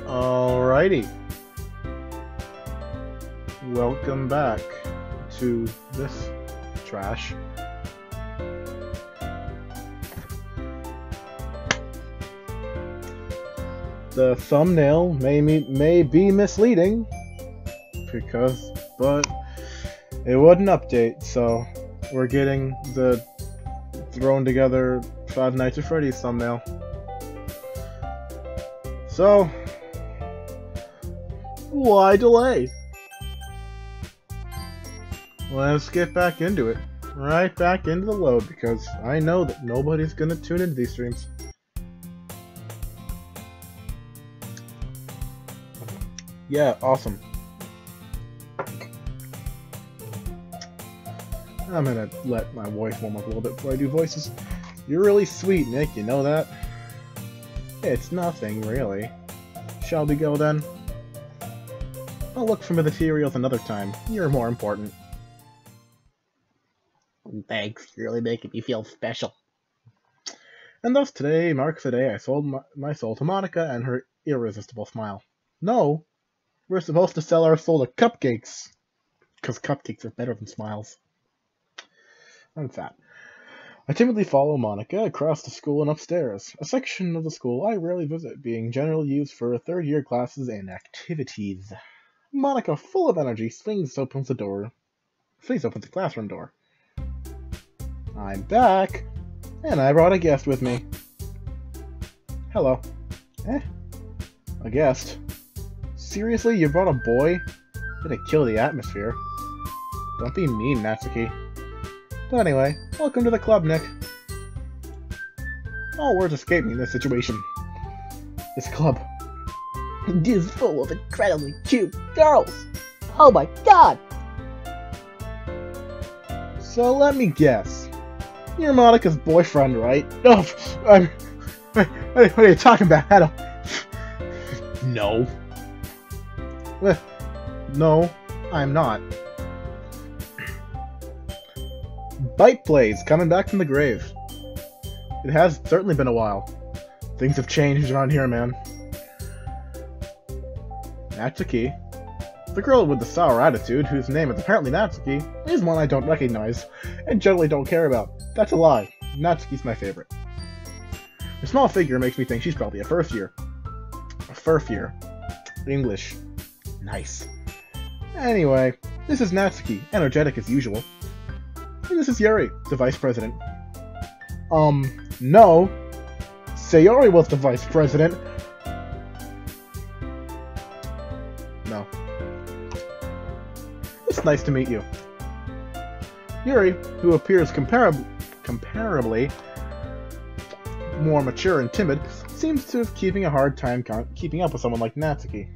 Alrighty. Welcome back to this trash. The thumbnail may be misleading, but it wouldn't update, so we're getting the thrown together Five Nights at Freddy's thumbnail. So, why delay? Let's get back into it. Right back into the load, because I know that nobody's gonna tune into these streams. Yeah, awesome. I'm gonna let my voice warm up a little bit before I do voices. You're really sweet, Nick, you know that? It's nothing, really. Shall we go, then? I'll look for the materials another time. You're more important. Thanks, you're really making me feel special. And thus today marks the day I sold my soul to Monica and her irresistible smile. No, we're supposed to sell our soul to cupcakes. Because cupcakes are better than smiles. I'm fat. I timidly follow Monica across the school and upstairs, a section of the school I rarely visit, being generally used for third-year classes and activities. Monica, full of energy, swings open the classroom door. I'm back, and I brought a guest with me. Hello. A guest? Seriously, you brought a boy? Gonna kill the atmosphere. Don't be mean, Natsuki. But anyway, welcome to the club, Nick. All words escape me in this situation. This club is full of incredibly cute girls. Oh my god! So let me guess. You're Monica's boyfriend, right? Oh, what are you talking about? I don't... No. No, I'm not. Bite plays, coming back from the grave. It has certainly been a while. Things have changed around here, man. Natsuki, the girl with the sour attitude, whose name is apparently Natsuki, is one I don't recognize, and generally don't care about. That's a lie. Natsuki's my favorite. Her small figure makes me think she's probably a first year. A first year. English. Nice. Anyway, this is Natsuki, energetic as usual. And this is Yuri, the vice president. No. Sayori was the vice president. No. It's nice to meet you. Yuri, who appears comparably more mature and timid, seems to be keeping a hard time keeping up with someone like Natsuki.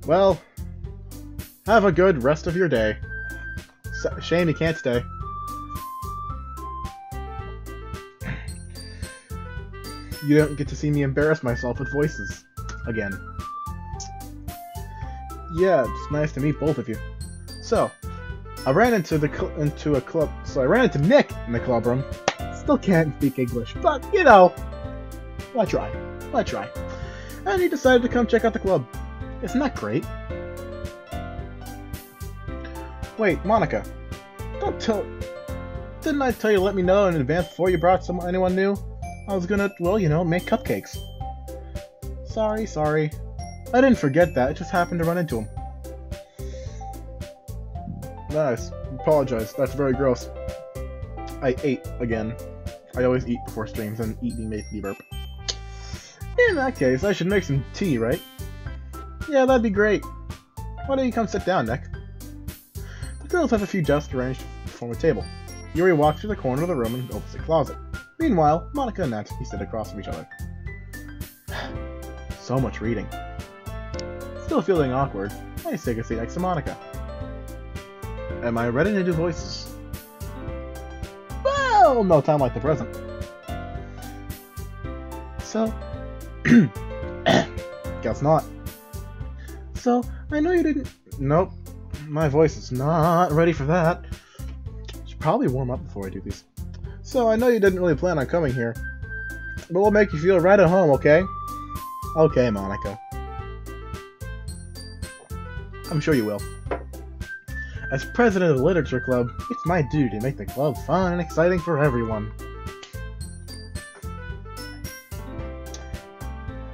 Well, have a good rest of your day. Shame you can't stay. You don't get to see me embarrass myself with voices. Again. Yeah, it's nice to meet both of you. So, I ran into Nick in the club room. Still can't speak English, but you know, why try? And he decided to come check out the club. Isn't that great? Wait, Monica, didn't I tell you to let me know in advance before you brought anyone new? I was gonna, well, you know, make cupcakes. Sorry. I didn't forget that, it just happened to run into him. Nice. Apologize, that's very gross. I ate again. I always eat before streams, and eating makes me burp. In that case, I should make some tea, right? Yeah, that'd be great. Why don't you come sit down, Nick? The girls have a few desks arranged to form a table. Yuri walks to the corner of the room and opens a closet. Meanwhile, Monica and Natsuki sit across from each other. So much reading. Still feeling awkward, I take a seat next to Monica. Am I ready to do voices? Well, no time like the present. So, guess not. So, I know you didn't... Nope. My voice is not ready for that. Should probably warm up before I do these. So, I know you didn't really plan on coming here. But we'll make you feel right at home, okay? Okay, Monica. I'm sure you will. As president of the Literature Club, it's my duty to make the club fun and exciting for everyone.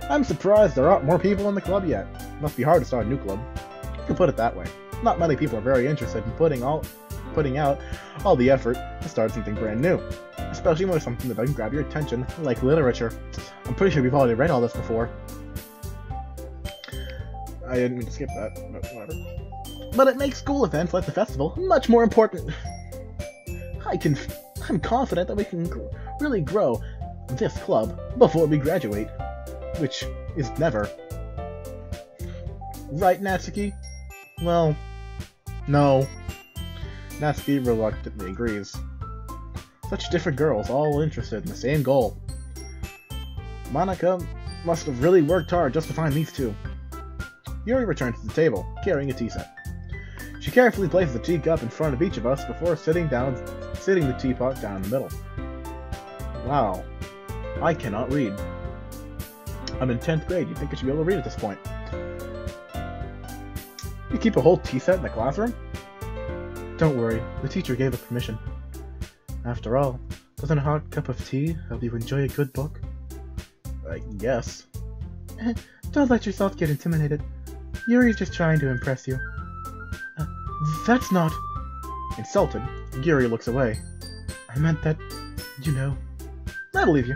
I'm surprised there aren't more people in the club yet. Must be hard to start a new club. You can put it that way. Not many people are very interested in putting out all the effort to start something brand new. Especially when it's something that doesn't grab your attention, like literature. I'm pretty sure we've already read all this before. I didn't mean to skip that, but whatever. But it makes school events like the festival much more important. I'm confident that we can really grow this club before we graduate. Which is never. Right, Natsuki? Well, no. Natsuki reluctantly agrees. Such different girls, all interested in the same goal. Monica must have really worked hard just to find these two. Yuri returns to the table, carrying a tea set. She carefully places the teacup in front of each of us before sitting the teapot down in the middle. Wow. I cannot read. I'm in 10th grade. You'd think I should be able to read at this point. You keep a whole tea set in the classroom? Don't worry, the teacher gave us permission. After all, doesn't a hot cup of tea help you enjoy a good book? I guess. Don't let yourself get intimidated. Yuri's just trying to impress you. That's not... Insulted, Yuri looks away. I meant that, you know. I believe you.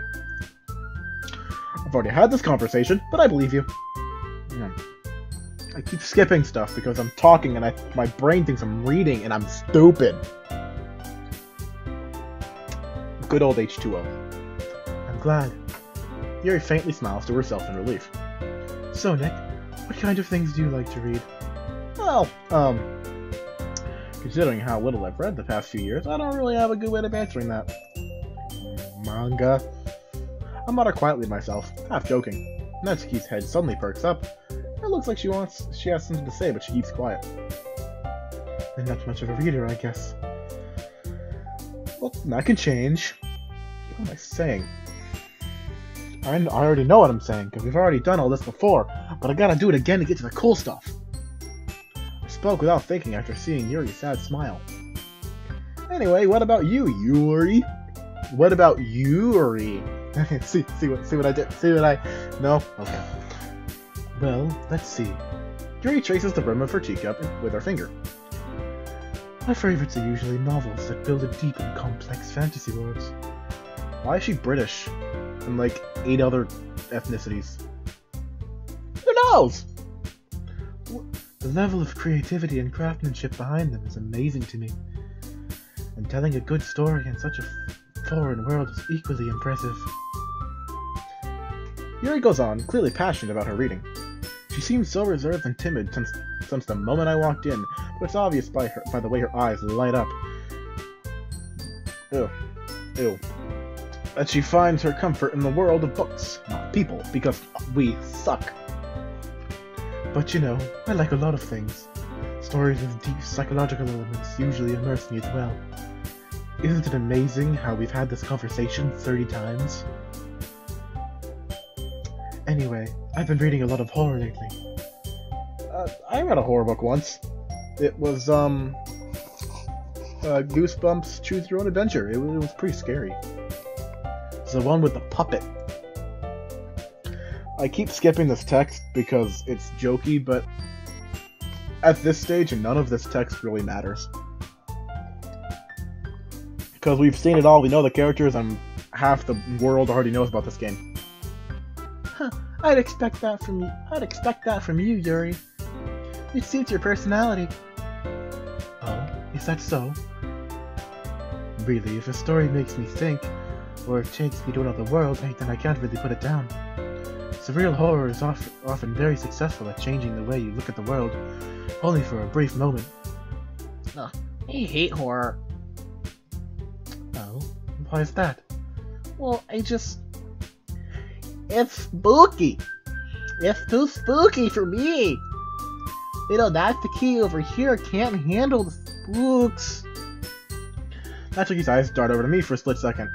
I've already had this conversation, but I believe you. I keep skipping stuff because I'm talking and my brain thinks I'm reading and I'm stupid. Good old H2O. I'm glad. Yuri faintly smiles to herself in relief. So, Nick, what kind of things do you like to read? Well, considering how little I've read the past few years, I don't really have a good way of answering that. Manga? I mutter quietly to myself, half joking. Natsuki's head suddenly perks up. It looks like she has something to say, but she keeps quiet. I'm not much of a reader, I guess. Well, that can change. What am I saying? I already know what I'm saying, because we've already done all this before, but I gotta do it again to get to the cool stuff. I spoke without thinking after seeing Yuri's sad smile. Anyway, what about you, Yuri? What about Yuri? see what I did? See what I... No? Okay. Well, let's see. Yuri traces the rim of her teacup with her finger. My favorites are usually novels that build a deep and complex fantasy worlds. Why is she British? And like 8 other ethnicities? Who knows? The level of creativity and craftsmanship behind them is amazing to me. And telling a good story in such a foreign world is equally impressive. Yuri goes on, clearly passionate about her reading. She seems so reserved and timid since the moment I walked in, but it's obvious by the way her eyes light up. Ew. That she finds her comfort in the world of books, not people, because we suck. But you know, I like a lot of things. Stories with deep psychological elements usually immerse me as well. Isn't it amazing how we've had this conversation 30 times? Anyway, I've been reading a lot of horror lately. I read a horror book once. It was, Goosebumps Choose Your Own Adventure. It was pretty scary. It's the one with the puppet. I keep skipping this text because it's jokey, but at this stage, none of this text really matters. Because we've seen it all, we know the characters, and half the world already knows about this game. Huh, I'd expect that from you, Yuri. It suits your personality. Oh, is that so? Really, if a story makes me think, or it takes me to another world, then I can't really put it down. Surreal horror is often very successful at changing the way you look at the world, only for a brief moment. Ugh, I hate horror. Oh, why is that? Well, it's spooky. It's too spooky for me. That's the key over here can't handle the spooks. Natsuki's eyes dart over to me for a split second.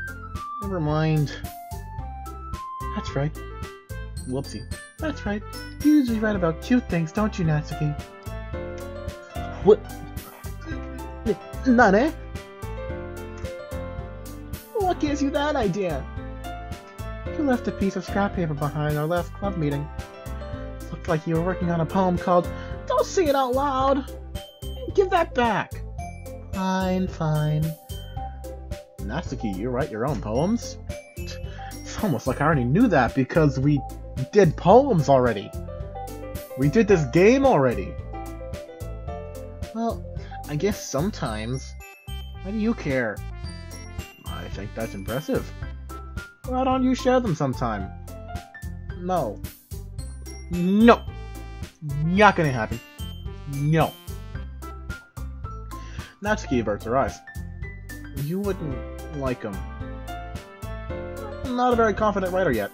Never mind. That's right. Whoopsie. That's right. You usually write about cute things, don't you, Natsuki? What? Nane? What gives you that idea? You left a piece of scrap paper behind our last club meeting. Looked like you were working on a poem called Don't Sing It Out Loud! Give that back! Fine, fine. Natsuki, you write your own poems? It's almost like I already knew that because we did poems already. We did this game already. Well, I guess sometimes. Why do you care? I think that's impressive. Why don't you share them sometime? No. No! Not gonna happen. No. Natsuki averts her eyes. You wouldn't like him. I'm not a very confident writer yet.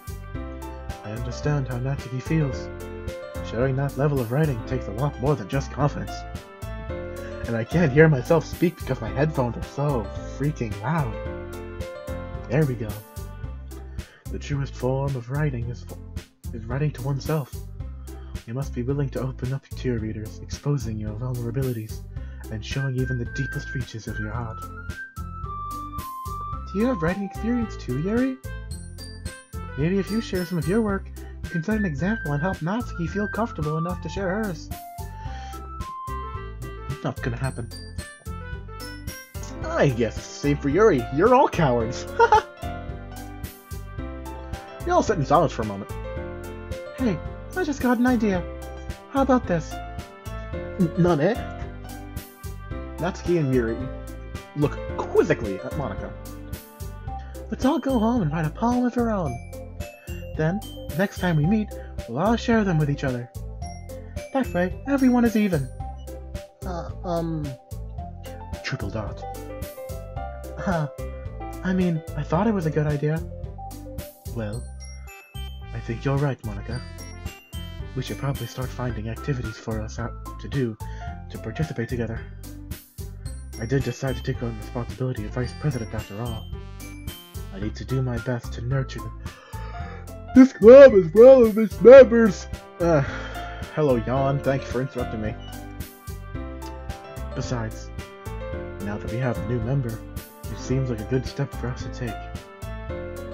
I understand how Natsuki feels. Sharing that level of writing takes a lot more than just confidence. And I can't hear myself speak because my headphones are so freaking loud. There we go. The truest form of writing is writing to oneself. You must be willing to open up to your readers, exposing your vulnerabilities, and showing even the deepest reaches of your heart. Do you have writing experience too, Yuri? Maybe if you share some of your work, you can set an example and help Natsuki feel comfortable enough to share hers. Not gonna happen. I guess it's the same for Yuri. You're all cowards. We all sit in silence for a moment. Hey, I just got an idea. How about this? Nane? Natsuki and Yuri look quizzically at Monika. Let's all go home and write a poem of our own. Then, the next time we meet, we'll all share them with each other. That way, everyone is even. Triple dot. I mean, I thought it was a good idea. Well, I think you're right, Monika. We should probably start finding activities for us to do to participate together. I did decide to take on the responsibility of Vice President after all. I need to do my best to nurture this club as well as its members. Hello, Jan. Thank you for interrupting me. Besides, now that we have a new member, it seems like a good step for us to take.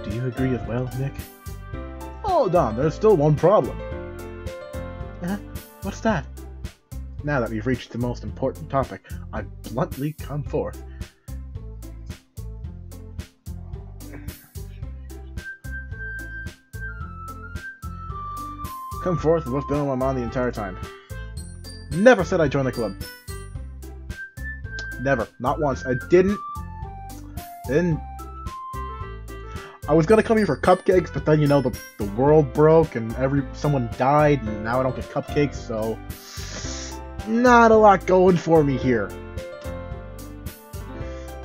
Do you agree as well, Nick? Hold on, there's still one problem. What's that? Now that we've reached the most important topic, I bluntly come forth. Come forth with what's been on my mind the entire time. Never said I'd join the club. Never. Not once. I didn't. I was gonna come here for cupcakes, but then, you know, the world broke and someone died, and now I don't get cupcakes, so not a lot going for me here.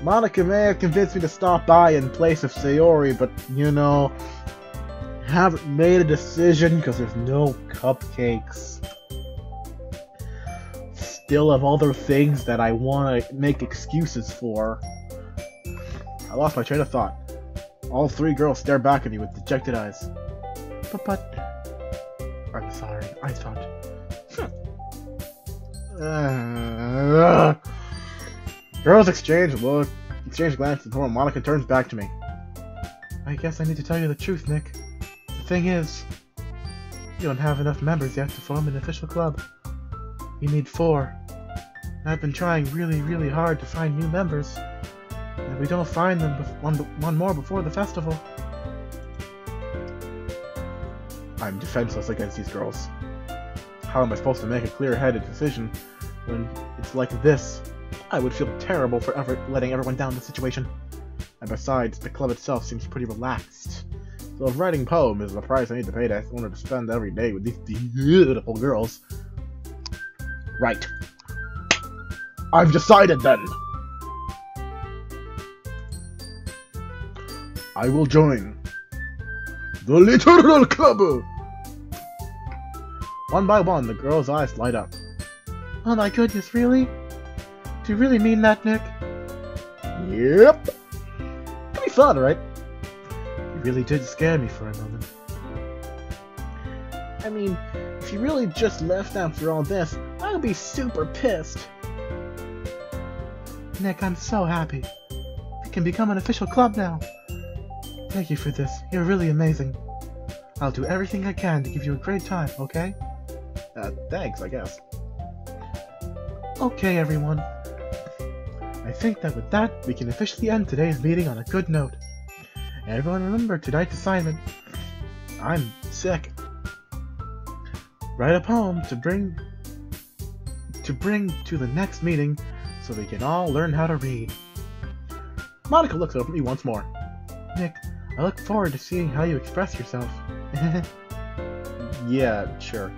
Monika may have convinced me to stop by in place of Sayori, but, you know, haven't made a decision because there's no cupcakes. Still have other things that I want to make excuses for. I lost my train of thought. All three girls stare back at me with dejected eyes. But... I'm sorry, I thought... Girls exchange glances before Monika turns back to me. I guess I need to tell you the truth, Nick. The thing is, you don't have enough members yet to form an official club. You need 4. And I've been trying really, really hard to find new members. And if we don't find them one more before the festival... I'm defenseless against these girls. How am I supposed to make a clear-headed decision when it's like this? I would feel terrible for letting everyone down in the situation. And besides, the club itself seems pretty relaxed. So if writing poem is the price I need to pay in order to spend every day with these beautiful girls... Right. I've decided then! I will join the Literal Club! One by one, the girls' eyes light up. Oh my goodness, really? Do you really mean that, Nick? Yep! It'll be fun, right? You really did scare me for a moment. I mean, if you really just left after all this, I would be super pissed. Nick, I'm so happy. We can become an official club now. Thank you for this. You're really amazing. I'll do everything I can to give you a great time, okay? Thanks, I guess. Okay, everyone. I think that with that, we can officially end today's meeting on a good note. Everyone remember tonight's assignment. I'm sick. Write a poem to bring to the next meeting so we can all learn how to read. Monica looks over at me once more. Nick, I look forward to seeing how you express yourself. Yeah, sure.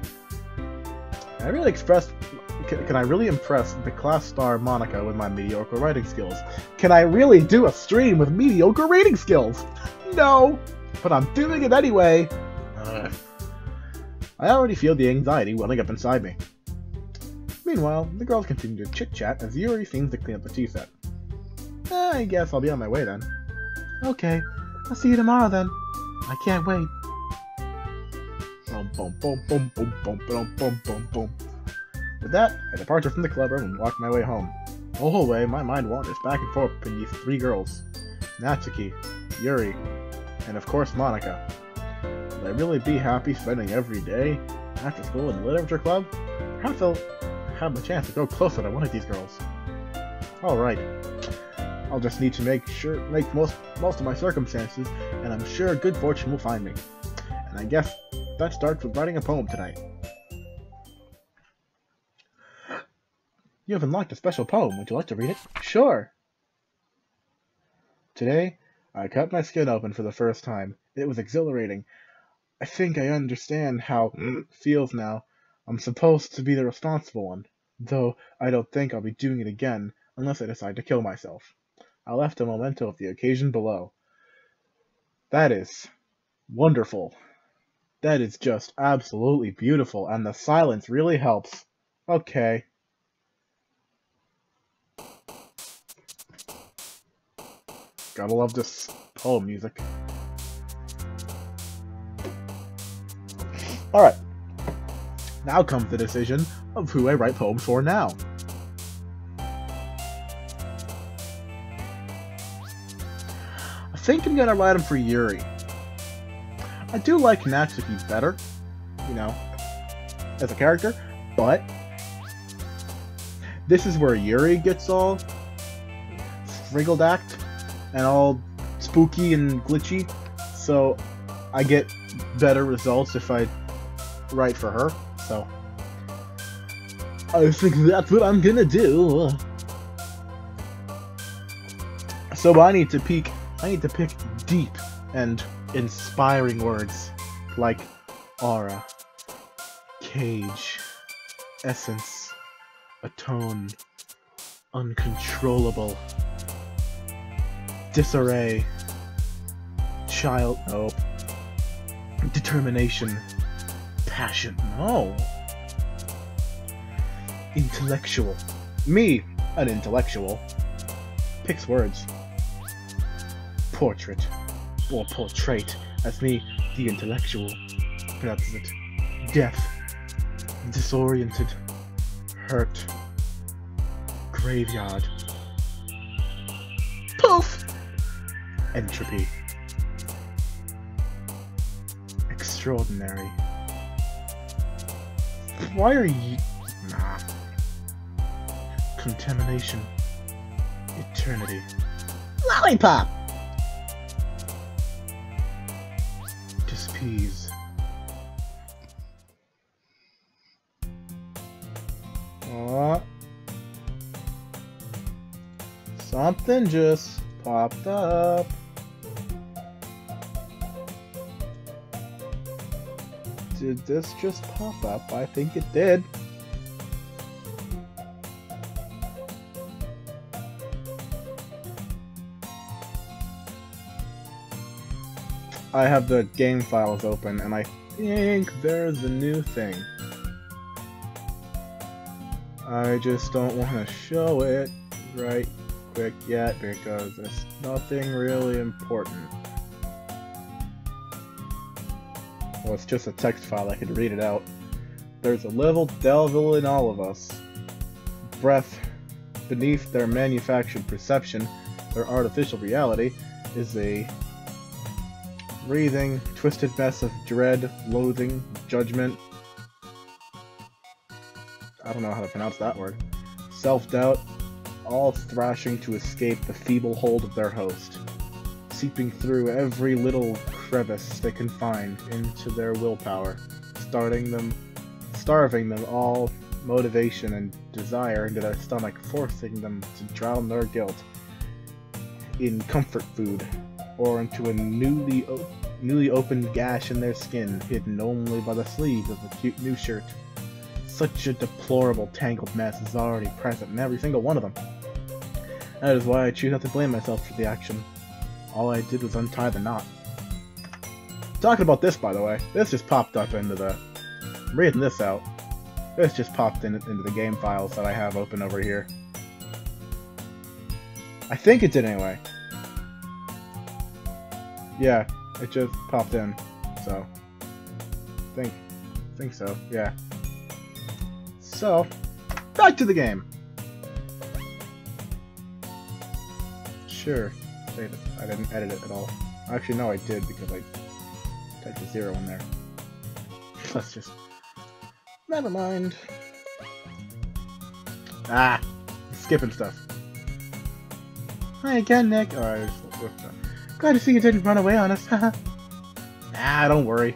Can I really impress the class star Monica with my mediocre writing skills? Can I really do a stream with mediocre reading skills? No! But I'm doing it anyway! I already feel the anxiety welling up inside me. Meanwhile, the girls continue to chit-chat as Yuri seems to clean up the tea set. I guess I'll be on my way then. Okay, I'll see you tomorrow then. I can't wait. Boom, boom, boom, boom, boom, boom, boom, boom, boom, boom. With that, I departed from the clubroom and walked my way home. The whole way, my mind wanders back and forth between these three girls. Natsuki, Yuri, and of course Monica. Would I really be happy spending every day after school in the literature club? Perhaps I'll have the chance to go closer to one of these girls. Alright. I'll just need to make most of my circumstances, and I'm sure good fortune will find me. And I guess that starts with writing a poem tonight. You have unlocked a special poem. Would you like to read it? Sure. Today, I cut my skin open for the first time. It was exhilarating. I think I understand how it feels now. I'm supposed to be the responsible one, though I don't think I'll be doing it again unless I decide to kill myself. I left a memento of the occasion below. That is wonderful. That is just absolutely beautiful, and the silence really helps. Okay. Gotta love this poem music. Alright. Now comes the decision of who I write poems for now. I think I'm gonna write them for Yuri. I do like Natsuki better, you know, as a character, but this is where Yuri gets all wriggled act and all spooky and glitchy, so I get better results if I write for her, so I think that's what I'm gonna do. So I need to pick deep and inspiring words like aura, cage, essence, atone, uncontrollable, disarray, determination, passion, intellectual. Me, an intellectual, picks words. Portrait, or portrait, as me, the intellectual, pronounces it. Death, disoriented, hurt, graveyard, poof, entropy, extraordinary. Why are you... Nah. Contamination, eternity, lollipop, displease. Something just popped up. Did this just pop up? I think it did. I have the game files open, and I think there's a new thing. I just don't want to show it right quick yet because it's nothing really important. Well, it's just a text file, I could read it out. There's a little devil in all of us. Breath, beneath their manufactured perception, their artificial reality, is a breathing, twisted mess of dread, loathing, judgment. I don't know how to pronounce that word. Self-doubt, all thrashing to escape the feeble hold of their host, seeping through every little crevice they can find into their willpower, starving them all motivation and desire into their stomach, forcing them to drown their guilt in comfort food, or into a newly opened gash in their skin, hidden only by the sleeves of a cute new shirt. Such a deplorable, tangled mess is already present in every single one of them. That is why I choose not to blame myself for the action. All I did was untie the knot. Talking about this, by the way, this just popped up into the... I'm reading this out. This just popped into the game files that I have open over here. I think it did anyway. Yeah, it just popped in, so... think so, yeah. So, back to the game! Sure, save it. I didn't edit it at all. Actually, no, I did, because I typed a 0 in there. Let's just... Never mind. Ah! Skipping stuff. Hi again, Nick. Alright, glad to see you didn't run away on us, haha. Ah, don't worry.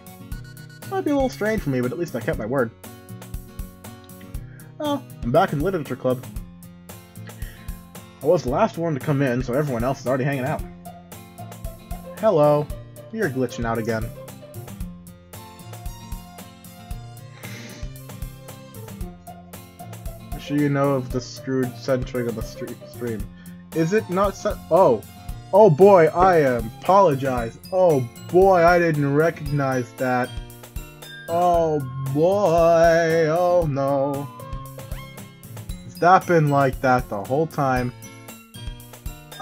Might be a little strange for me, but at least I kept my word. Oh, I'm back in the literature club. I was the last one to come in, so everyone else is already hanging out. Hello. You're glitching out again. I'm sure you know of the screwed centering of the stream. Is it not set? Oh. Oh boy, I apologize. Oh boy, I didn't recognize that. Oh boy, oh no. Has that been like that the whole time?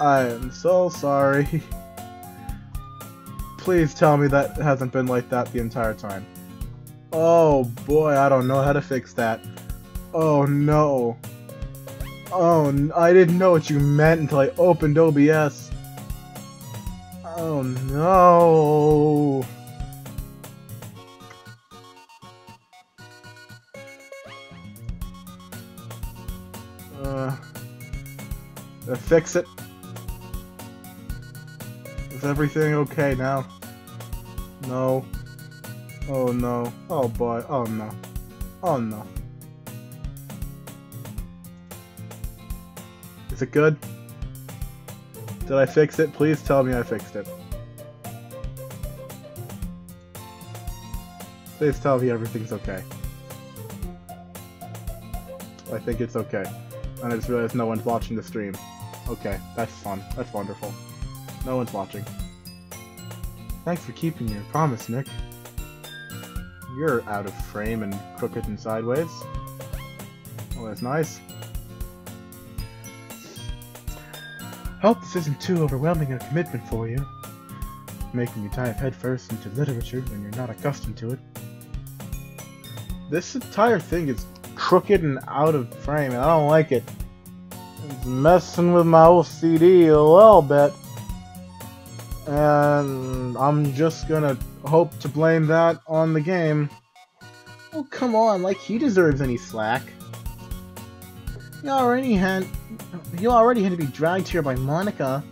I am so sorry. Please tell me that hasn't been like that the entire time. Oh boy, I don't know how to fix that. Oh no. Oh, I didn't know what you meant until I opened OBS. Oh no. Fix it. Is everything okay now? No. Oh no. Oh boy. Oh no. Oh no. Is it good? Did I fix it? Please tell me I fixed it. Please tell me everything's okay. I think it's okay. And I just realized no one's watching the stream. Okay, that's fun. That's wonderful. No one's watching. Thanks for keeping your promise, Nick. You're out of frame and crooked and sideways. Oh, that's nice. Hope this isn't too overwhelming a commitment for you. Making you dive headfirst into literature when you're not accustomed to it. This entire thing is crooked and out of frame, and I don't like it. It's messing with my OCD a little bit. And I'm just gonna hope to blame that on the game. Oh, come on, like he deserves any slack. You already had to be dragged here by Monica.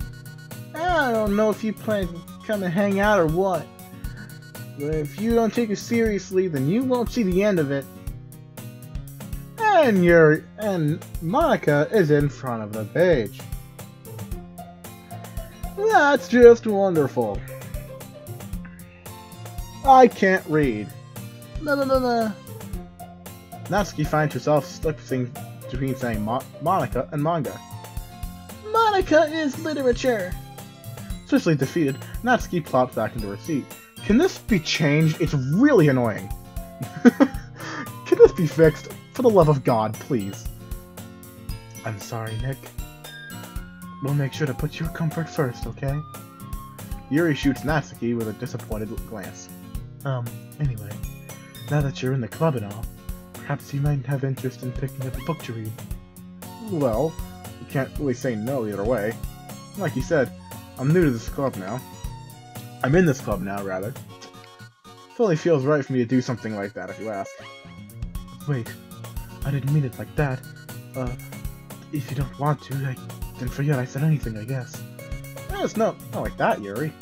I don't know if you plan to come and hang out or what. But if you don't take it seriously, then you won't see the end of it. And Monica is in front of the page. That's just wonderful. I can't read. No. Natsuki finds herself stuck between saying Monica and manga. Monica is literature. Swiftly defeated, Natsuki plops back into her seat. Can this be changed? It's really annoying. Can this be fixed? For the love of God, please. I'm sorry, Nick. We'll make sure to put your comfort first, okay? Yuri shoots Natsuki with a disappointed glance. Anyway, now that you're in the club and all, perhaps you might have interest in picking up a book to read. Well, you can't really say no either way. Like you said, I'm new to this club now. I'm in this club now, rather. It only feels right for me to do something like that, if you ask. Wait, I didn't mean it like that. If you don't want to, then forget I said anything, I guess. It's not like that, Yuri.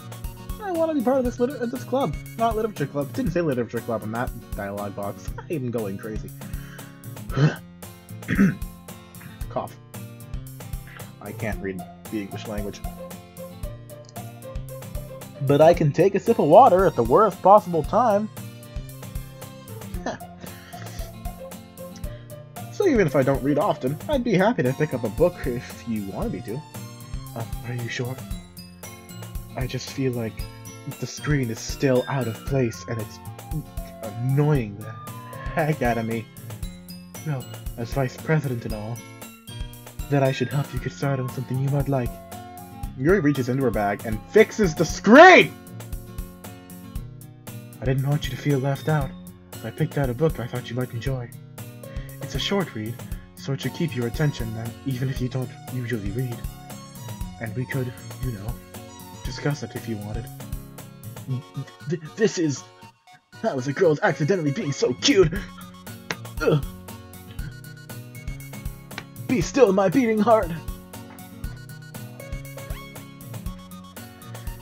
I want to be part of this club, not literature club. It didn't say literature club in that dialogue box. I'm even going crazy. Cough. I can't read the English language. But I can take a sip of water at the worst possible time. So even if I don't read often, I'd be happy to pick up a book if you wanted me to. Are you sure? I just feel like the screen is still out of place and it's annoying the heck out of me. Well, as vice president and all, that I should help you get started on something you might like. Yuri reaches into her bag and fixes the screen! I didn't want you to feel left out, so I picked out a book I thought you might enjoy. It's a short read, so it should keep your attention, even if you don't usually read. And we could, you know, discuss it if you wanted. That was a girl accidentally being so cute! Ugh. Be still, my beating heart!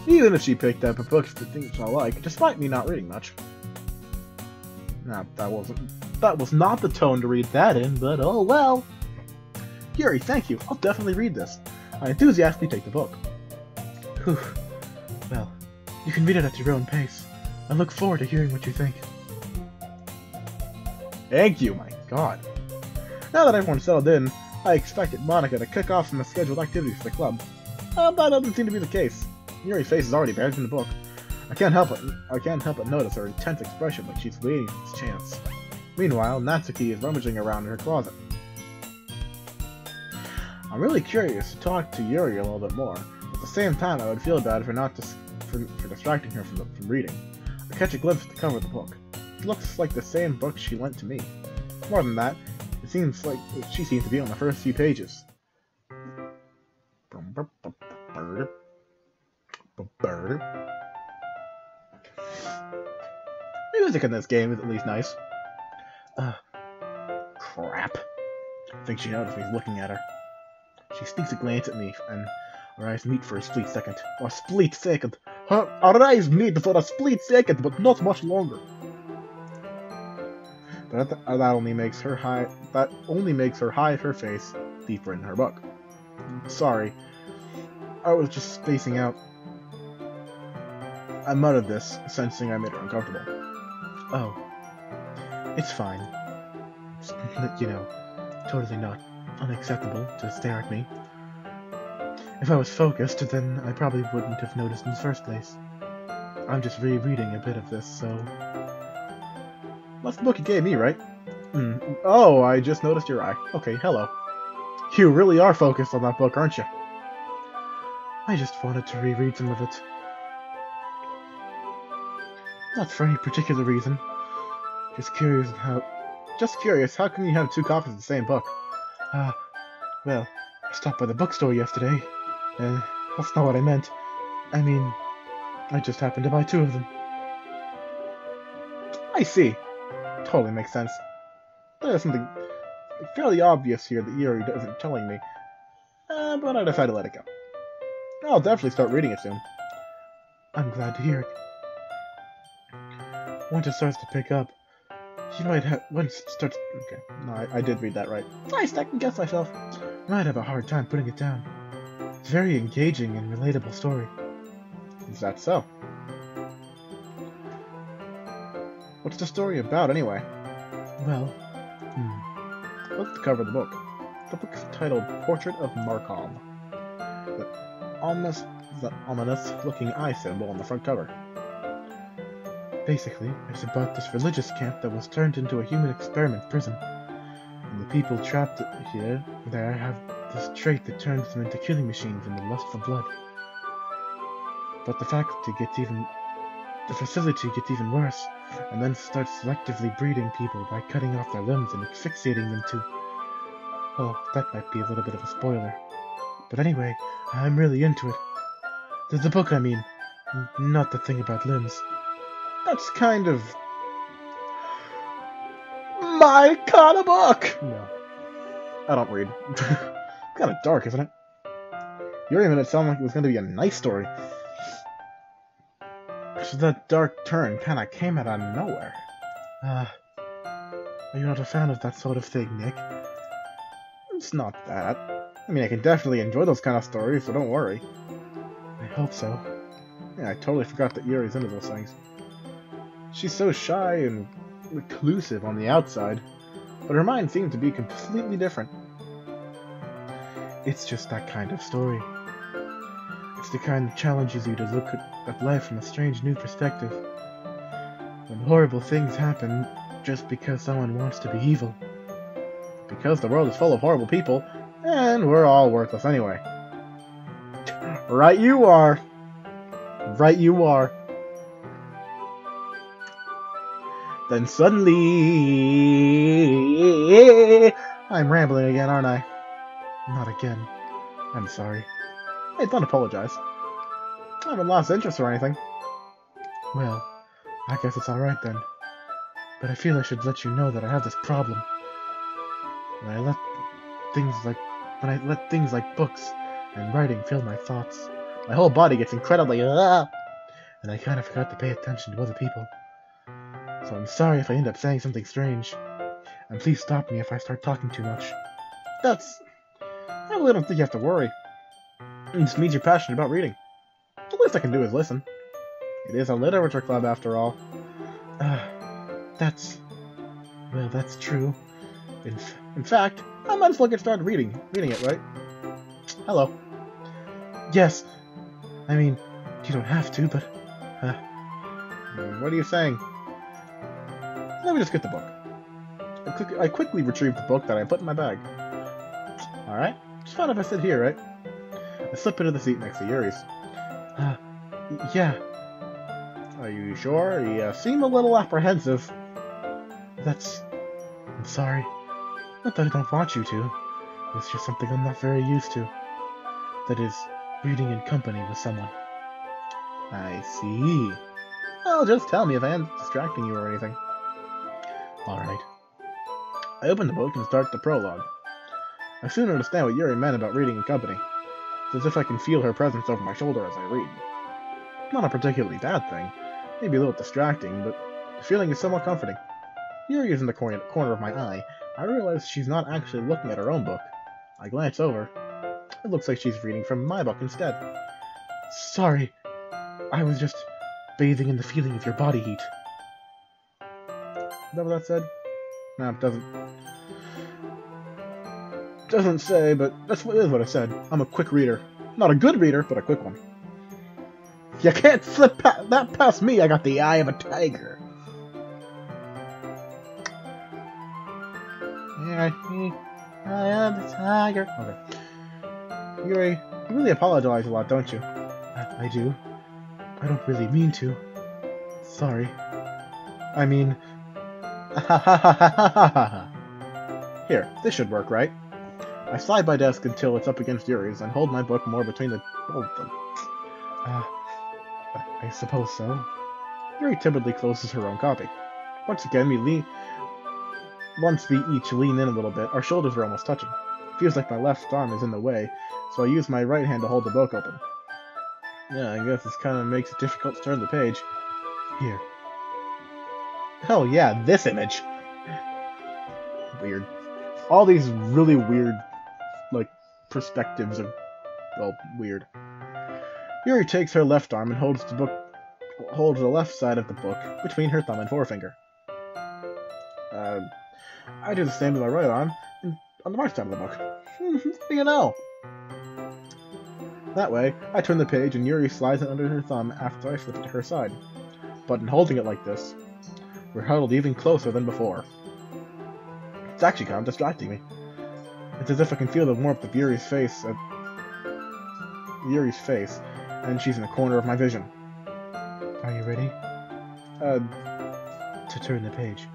Even if she picked up a book for things I like, despite me not reading much. Nah, that was not the tone to read that in, but oh well. Yuri, thank you. I'll definitely read this. I enthusiastically take the book. Whew. Well, you can read it at your own pace. I look forward to hearing what you think. Thank you, my god. Now that everyone's settled in, I expected Monica to kick off some scheduled activities for the club. That doesn't seem to be the case. Yuri's face is already buried in the book. I can't help but notice her intense expression like she's waiting for this chance. Meanwhile, Natsuki is rummaging around in her closet. I'm really curious to talk to Yuri a little bit more. At the same time, I would feel bad for distracting her from reading. I catch a glimpse at the cover of the book. It looks like the same book she lent to me. More than that, it seems like she seems to be on the first few pages. The music in this game is at least nice. Crap. I think she noticed me looking at her. She sneaks a glance at me, and our eyes meet for a split second. A split second! Our eyes meet for a split second, but not much longer. But that only makes her hide her face deeper in her book. Sorry. I was just spacing out. I muttered this, sensing I made her uncomfortable. Oh. It's fine. It's, you know, totally not unacceptable to stare at me. If I was focused, then I probably wouldn't have noticed in the first place. I'm just rereading a bit of this, so... That's the book you gave me, right? Oh, I just noticed your eye. Okay, hello. You really are focused on that book, aren't you? I just wanted to reread some of it. Not for any particular reason. Just curious, how can you have two copies of the same book? Well, I stopped by the bookstore yesterday. That's not what I meant. I mean, I just happened to buy two of them. I see. Totally makes sense. There's something fairly obvious here that Yuri isn't telling me. But I decided to let it go. I'll definitely start reading it soon. I'm glad to hear it. Once it starts to pick up, you might have... Okay, no, I did read that right. I second-guessed myself. You might have a hard time putting it down. It's a very engaging and relatable story. Is that so? What's the story about, anyway? Well, What's the cover of the book? The book is titled Portrait of Marcom. The ominous-looking eye symbol on the front cover. Basically, it's about this religious camp that was turned into a human experiment prison. And the people trapped there have this trait that turns them into killing machines in the lust for blood. But the fact the facility gets even worse, and then starts selectively breeding people by cutting off their limbs and asphyxiating them to... Well, that might be a little bit of a spoiler. But anyway, I'm really into it. The book, I mean. Not the thing about limbs. That's kind of... my kind of book! No. I don't read. Kind of dark, isn't it? Yuri made it sound like it was going to be a nice story. So that dark turn kind of came out of nowhere. Are you not a fan of that sort of thing, Nick? It's not that. I mean, I can definitely enjoy those kind of stories, so don't worry. I hope so. Yeah, I totally forgot that Yuri's into those things. She's so shy and reclusive on the outside, but her mind seemed to be completely different. It's just that kind of story. It's the kind that challenges you to look at life from a strange new perspective. When horrible things happen just because someone wants to be evil. Because the world is full of horrible people, and we're all worthless anyway. Right you are. Right you are. Then suddenly... I'm rambling again, aren't I? Not again. I'm sorry. Hey, don't apologize. I haven't lost interest or anything. Well, I guess it's alright then. But I feel I should let you know that I have this problem. When I let things like books and writing fill my thoughts, my whole body gets incredibly and I kind of forgot to pay attention to other people. So I'm sorry if I end up saying something strange. And please stop me if I start talking too much. I really don't think you have to worry. It just means you're passionate about reading. The least I can do is listen. It is a literature club after all. That's true. In fact, I might as well get started reading it, right? Hello. Yes. I mean, you don't have to, but... what are you saying? Let me just get the book. I quickly retrieved the book that I put in my bag. Alright, just fine if I sit here, right? I slip into the seat next to Yuri's. Yeah. Are you sure? You seem a little apprehensive. I'm sorry. Not that I don't want you to. It's just something I'm not very used to. That is, reading in company with someone. I see. Well, just tell me if I am distracting you or anything. Alright. I open the book and start the prologue. I soon understand what Yuri meant about reading in company. It's as if I can feel her presence over my shoulder as I read. Not a particularly bad thing. Maybe a little distracting, but the feeling is somewhat comforting. Yuri is in the corner of my eye. I realize she's not actually looking at her own book. I glance over. It looks like she's reading from my book instead. Sorry. I was just bathing in the feeling of your body heat. Is that what that said? No, it doesn't. Doesn't say, but that's what it said. I'm a quick reader. Not a good reader, but a quick one. You can't slip that past me. I got the eye of a tiger. Yeah, I am the tiger. Okay. Yuri, you really apologize a lot, don't you? I do. I don't really mean to. Sorry. I mean... Here, this should work, right? I slide my desk until it's up against Yuri's and hold my book more between the both of them. I suppose so. Yuri timidly closes her own copy. Once again, once we each lean in a little bit, our shoulders are almost touching. It feels like my left arm is in the way, so I use my right hand to hold the book open. Yeah, I guess this kind of makes it difficult to turn the page. Here. Oh yeah, this image! Weird. All these really weird, like, perspectives are, well, weird. Yuri takes her left arm and holds the left side of the book between her thumb and forefinger. I do the same with my right arm and on the right side of the book. What do you know? That way, I turn the page and Yuri slides it under her thumb after I flip it to her side. But in holding it like this, we're huddled even closer than before. It's actually kind of distracting me. It's as if I can feel the warmth of Yuri's face, and she's in the corner of my vision. Are you ready? To turn the page.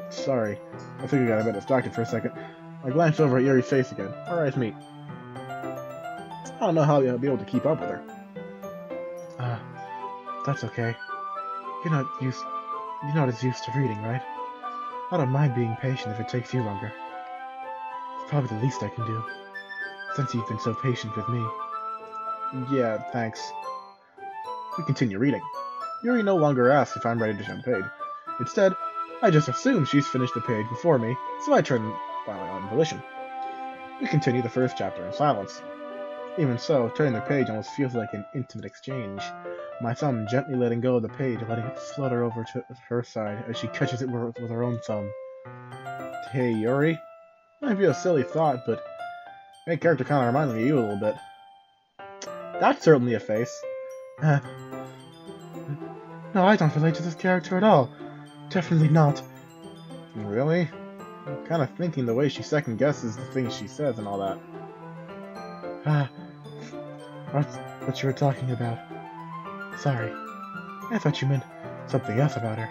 Sorry. I think I got a bit distracted for a second. I glanced over at Yuri's face again. Our eyes meet. I don't know how you'll be able to keep up with her. That's okay. You're not as used to reading, right? I don't mind being patient if it takes you longer. It's probably the least I can do, since you've been so patient with me. Yeah, thanks. We continue reading. Yuri no longer asks if I'm ready to turn the page. Instead, I just assume she's finished the page before me, so I turn by my own volition. We continue the first chapter in silence. Even so, turning the page almost feels like an intimate exchange. My thumb gently letting go of the page, letting it flutter over to her side as she catches it with her own thumb. Hey, Yuri. Might be a silly thought, but main character kind of reminds me of you a little bit. That's certainly a face. No, I don't relate to this character at all. Definitely not. Really? I'm kind of thinking the way she second guesses the things she says and all that. What you were talking about. Sorry. I thought you meant something else about her.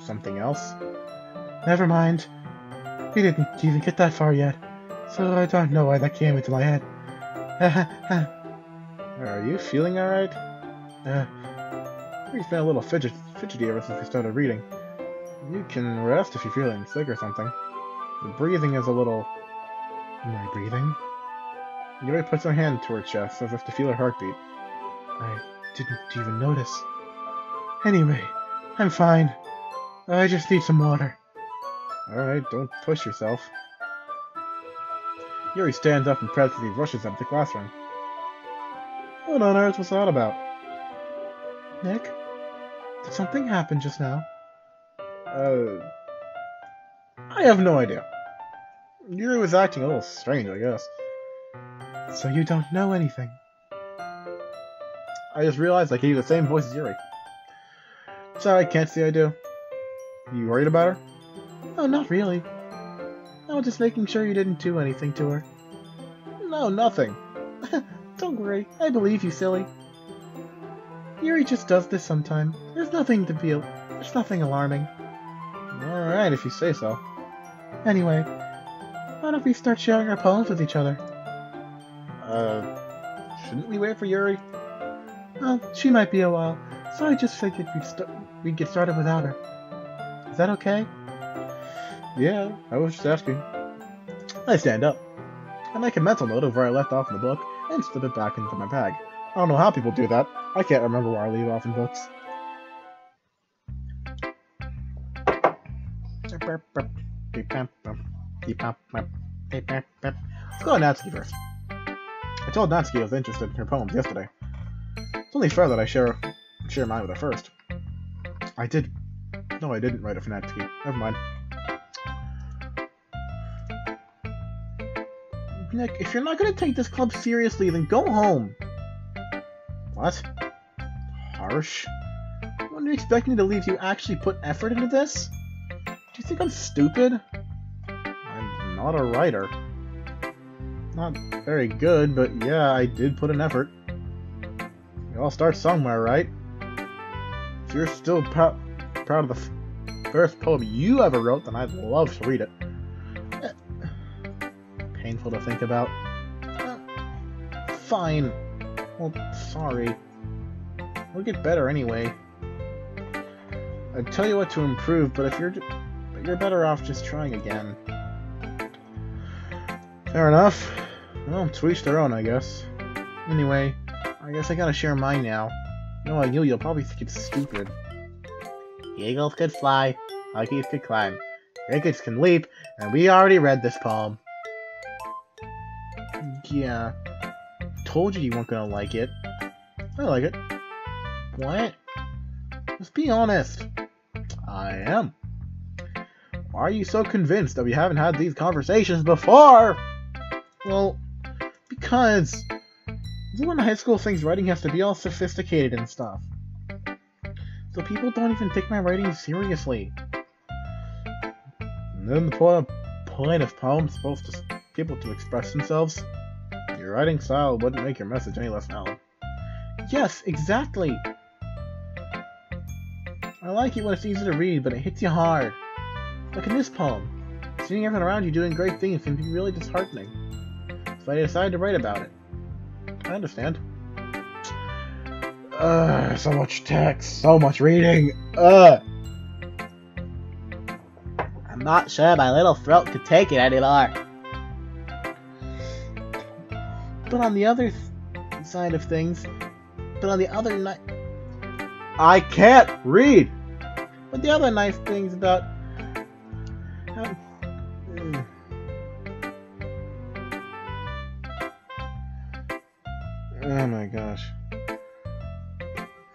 Something else? Never mind. We didn't even get that far yet, so I don't know why that came into my head. Are you feeling alright? We've been a little fidgety ever since we started reading. You can rest if you're feeling sick or something. The breathing is a little... Am I breathing? Yuri puts her hand to her chest as if to feel her heartbeat. I didn't even notice. Anyway, I'm fine. I just need some water. Alright, don't push yourself. Yuri stands up and presently rushes out of the classroom. What on earth was that about? Nick? Did something happen just now? I have no idea. Yuri was acting a little strange, I guess. So you don't know anything? I just realized I gave you the same voice as Yuri. Sorry, I can't say I do. You worried about her? No, not really. I was just making sure you didn't do anything to her. No, nothing. Don't worry, I believe you, silly. Yuri just does this sometime. There's nothing alarming. Alright, if you say so. Anyway, why don't we start sharing our poems with each other? Shouldn't we wait for Yuri? Well, she might be a while, so I just figured we'd get started without her. Is that okay? Yeah, I was just asking. I stand up. I make a mental note of where I left off in the book, and slip it back into my bag. I don't know how people do that. I can't remember where I leave off in books. Let's go on Natsuki first. I told Natsuki I was interested in her poems yesterday. It's only fair that I share mine with her first. I did. No, I didn't write it for Natsuki. Never mind. Nick, if you're not going to take this club seriously, then go home. What? Harsh? When do you expect me to leave you actually put effort into this? Do you think I'm stupid? I'm not a writer. Not very good, but yeah, I did put an effort. We all start somewhere, right? If you're still proud of the first poem you ever wrote, then I'd love to read it. Painful to think about. Fine. Well, sorry. We'll get better anyway. I'd tell you what to improve, but you're better off just trying again. Fair enough. Well, to each their own, I guess. Anyway, I guess I gotta share mine now. Knowing you'll probably think it's stupid. Eagles could fly, monkeys could climb, crickets can leap, and we already read this poem. Yeah. Told you weren't gonna like it. I like it. What? Just be honest. I am. Why are you so convinced that we haven't had these conversations before? Well, because everyone in high school thinks writing has to be all sophisticated and stuff. So people don't even take my writing seriously. And then the point of poems is supposed to people to express themselves. Your writing style wouldn't make your message any less valid. Yes, exactly. I like it when it's easy to read, but it hits you hard. Like in this poem. Seeing everyone around you doing great things can be really disheartening. So I decided to write about it. I understand. So much text, so much reading. I'm not sure my little throat could take it anymore. But on the other side of things, I can't read! But the other nice things about oh my gosh.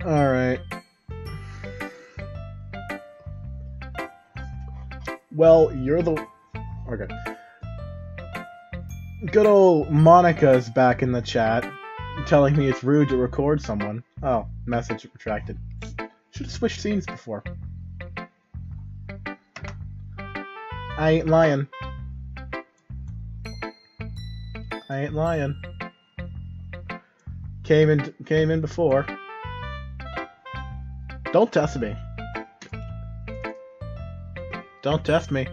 Alright. Well, you're the... Okay. Good old Monica's back in the chat, telling me it's rude to record someone. Oh, message retracted. Should have switched scenes before. I ain't lying. I ain't lying. Came in before. Don't test me. Don't test me.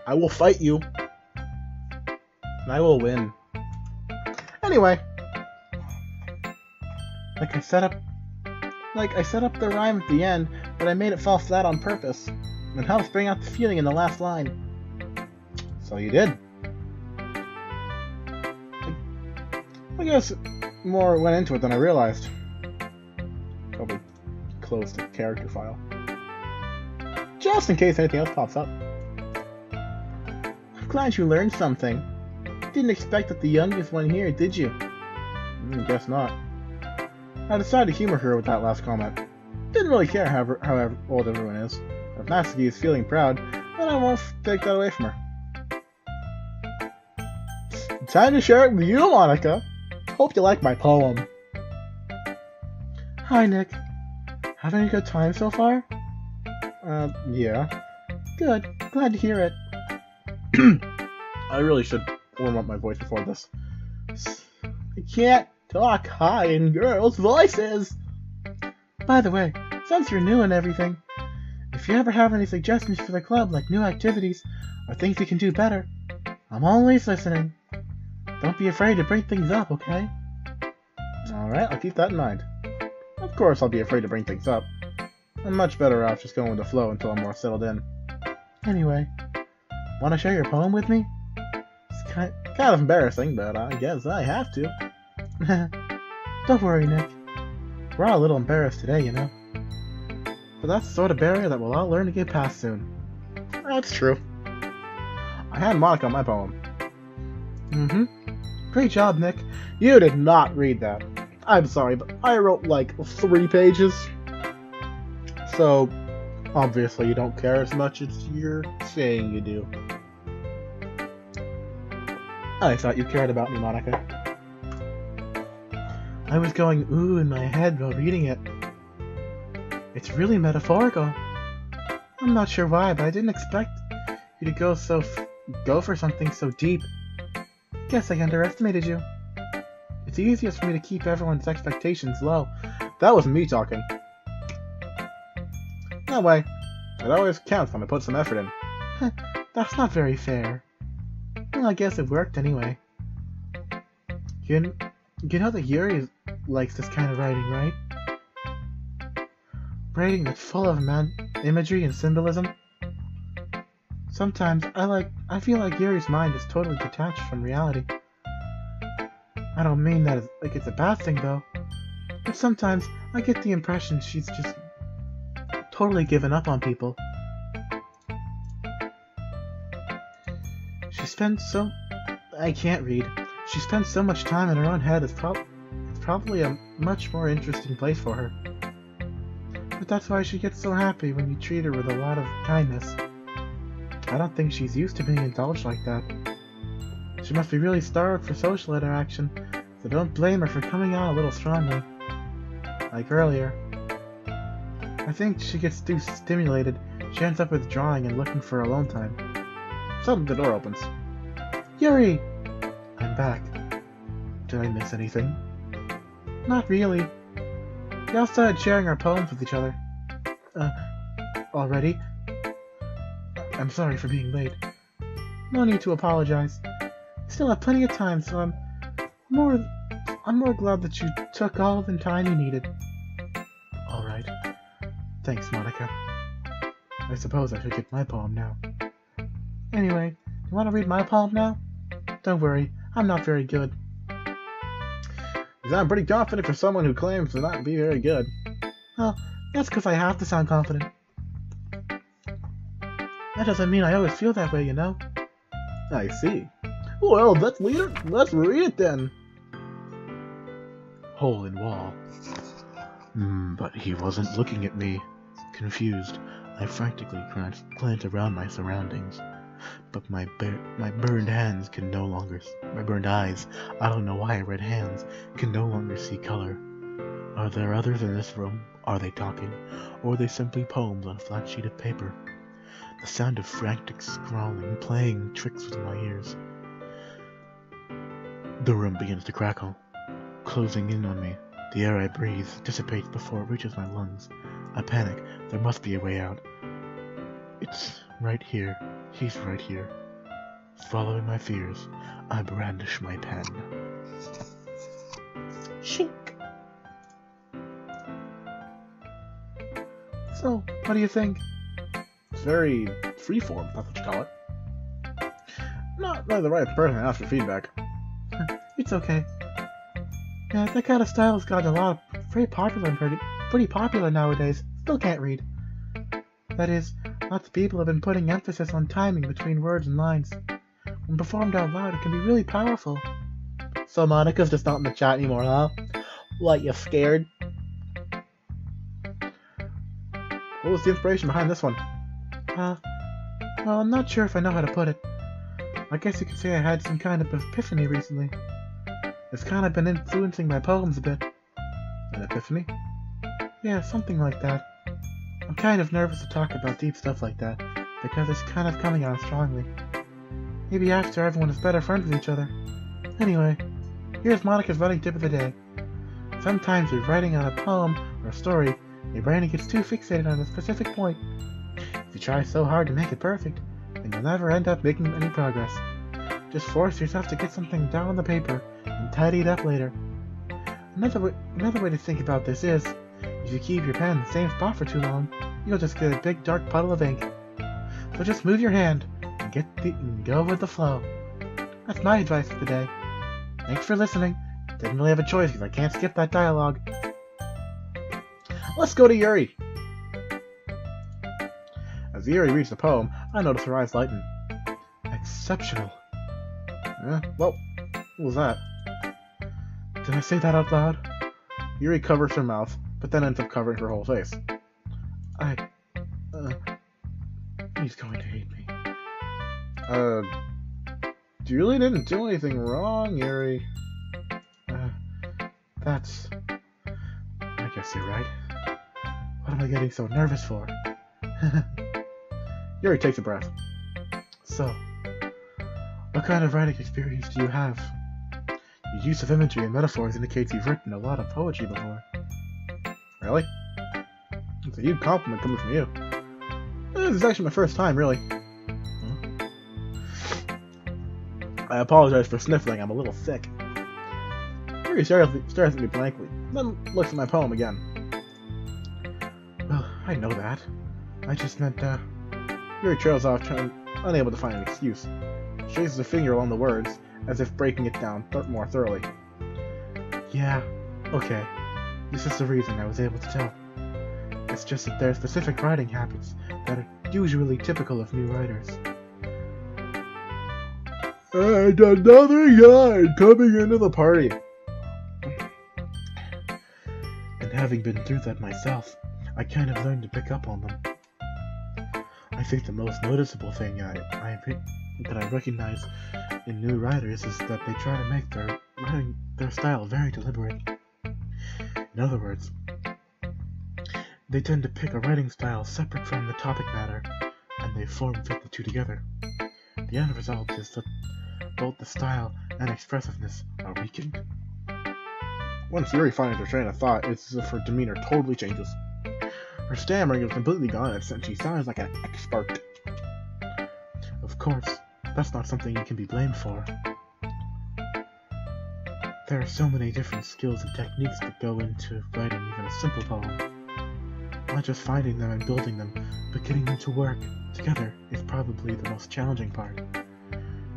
I will fight you. And I will win. Anyway. I set up the rhyme at the end, but I made it fall flat on purpose. And helps bring out the feeling in the last line. So you did. I guess more went into it than I realized. Probably close the character file. Just in case anything else pops up. I'm glad you learned something. Didn't expect that the youngest one here, did you? Guess not. I decided to humor her with that last comment. Didn't really care how old everyone is. If Natsuki is feeling proud, then I won't take that away from her. Time to share it with you, Monica! Hope you like my poem. Hi, Nick. Having a good time so far? Yeah. Good. Glad to hear it. I really should warm up my voice before this. I can't talk high in girls' voices! By the way, since you're new and everything, if you ever have any suggestions for the club, like new activities, or things we can do better, I'm always listening. Don't be afraid to bring things up, okay? Alright, I'll keep that in mind. Of course I'll be afraid to bring things up. I'm much better off just going with the flow until I'm more settled in. Anyway, wanna share your poem with me? It's kind of embarrassing, but I guess I have to. Don't worry, Nick. We're all a little embarrassed today, you know. But that's the sort of barrier that we'll all learn to get past soon. That's true. I had Monica on my poem. Great job, Nick. You did not read that. I'm sorry, but I wrote like 3 pages. So, obviously you don't care as much as you're saying you do. I thought you cared about me, Monica. I was going ooh in my head while reading it. It's really metaphorical. I'm not sure why, but I didn't expect you to go for something so deep. Guess I underestimated you. It's easiest for me to keep everyone's expectations low. That was me talking. That way, it always counts when I put some effort in. That's not very fair. Well, I guess it worked anyway. You know that Yuri likes this kind of writing, right? Writing that's full of imagery and symbolism. Sometimes I feel like Yuri's mind is totally detached from reality. I don't mean that it's a bad thing though. But sometimes I get the impression she's just totally given up on people. I can't read. She spends so much time in her own head, it's probably a much more interesting place for her. But that's why she gets so happy when you treat her with a lot of kindness. I don't think she's used to being indulged like that. She must be really starved for social interaction, so don't blame her for coming out a little strongly. Like earlier. I think she gets too stimulated. She ends up withdrawing and looking for alone time. Suddenly the door opens. Yuri! I'm back. Did I miss anything? Not really. We all started sharing our poems with each other. Already? I'm sorry for being late. No need to apologize. Still have plenty of time, so I'm more glad that you took all the time you needed. Alright. Thanks, Monica. I suppose I should get my poem now. Anyway, you want to read my poem now? Don't worry, I'm not very good. You sound pretty confident for someone who claims to not be very good. Well, that's because I have to sound confident. That doesn't mean I always feel that way, you know? I see. Well, let's read it then. Hole in wall. But he wasn't looking at me. Confused, I frantically glanced around my surroundings. But my burned hands can no longer... My burned eyes, I don't know why I read hands, can no longer see color. Are there others in this room? Are they talking? Or are they simply poems on a flat sheet of paper? The sound of frantic scrawling, playing tricks with my ears. The room begins to crackle, closing in on me. The air I breathe dissipates before it reaches my lungs. I panic. There must be a way out. It's right here. He's right here. Following my fears, I brandish my pen. Shink. So, what do you think? It's very freeform, that's what you call it. Not really the right person to ask for feedback. It's okay. Yeah, that kind of style has gotten very popular and pretty popular nowadays. Still can't read. That is, lots of people have been putting emphasis on timing between words and lines. When performed out loud, it can be really powerful. So Monica's just not in the chat anymore, huh? What, you scared? What was the inspiration behind this one? Well, I'm not sure if I know how to put it. I guess you could say I had some kind of epiphany recently. It's kind of been influencing my poems a bit. An epiphany? Yeah, something like that. I'm kind of nervous to talk about deep stuff like that, because it's kind of coming out strongly. Maybe after everyone is better friends with each other. Anyway, here's Monica's writing tip of the day. Sometimes you're writing on a poem or a story, your brain gets too fixated on a specific point. If you try so hard to make it perfect, then you'll never end up making any progress. Just force yourself to get something down on the paper and tidy it up later. Another way to think about this is, if you keep your pen in the same spot for too long, you'll just get a big dark puddle of ink. So just move your hand and go with the flow. That's my advice for the day. Thanks for listening. Didn't really have a choice because I can't skip that dialogue. Let's go to Yuri. As Yuri reads the poem, I notice her eyes lighten. Exceptional. Well, what was that? Did I say that out loud? Yuri covers her mouth, but then ends up covering her whole face. He's going to hate me. You really didn't do anything wrong, Yuri. I guess you're right. What am I getting so nervous for? Yuri takes a breath. So, what kind of writing experience do you have? Your use of imagery and metaphors indicates you've written a lot of poetry before. Really? It's a huge compliment coming from you. This is actually my first time, really. I apologize for sniffling, I'm a little sick. Yuri stares at me blankly, then looks at my poem again. Well, I know that. I just meant, Yuri trails off, unable to find an excuse. She traces a finger along the words, as if breaking it down more thoroughly. Yeah, okay. This is the reason I was able to tell. It's just that there are specific writing habits that are usually typical of new writers. And another guy coming into the party. And having been through that myself, I kind of learned to pick up on them. I think the most noticeable thing that I recognize in new writers is that they try to make their style very deliberate. In other words, they tend to pick a writing style separate from the topic matter, and they form-fit the two together. The end result is that both the style and expressiveness are weakened. Once Yuri finds her train of thought, it's as if her demeanor totally changes. Her stammering is completely gone, and she sounds like an expert. Of course, that's not something you can be blamed for. There are so many different skills and techniques that go into writing even a simple poem. Not just finding them and building them, but getting them to work together is probably the most challenging part.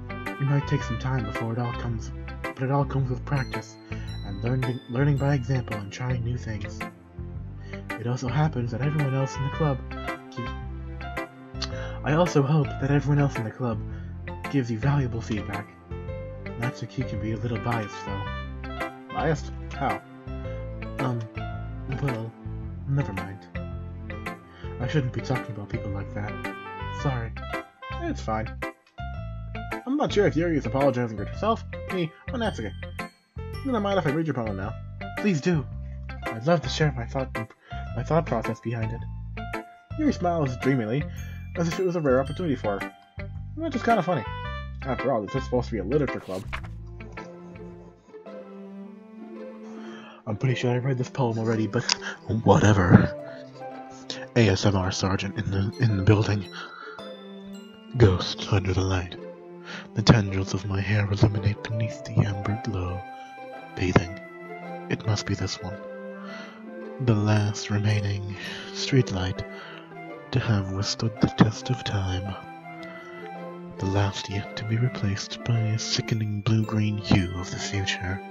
It might take some time before it all comes, but it all comes with practice, and learning by example and trying new things. It also happens that everyone else in the club I also hope that everyone else in the club gives you valuable feedback. Natsuki can be a little biased, though. Biased? How? Well, never mind. I shouldn't be talking about people like that. Sorry. It's fine. I'm not sure if Yuri is apologizing for herself, me, or Natsuki. You don't mind if I read your poem now? Please do. I'd love to share my thought process behind it. Yuri smiles dreamily, as if it was a rare opportunity for her. Which is kind of funny. After all, this is supposed to be a literature club. I'm pretty sure I read this poem already, but whatever. ASMR Sergeant in the building. Ghost under the light. The tendrils of my hair illuminate beneath the amber glow. Bathing. It must be this one. The last remaining streetlight to have withstood the test of time. The last yet to be replaced by a sickening blue-green hue of the future.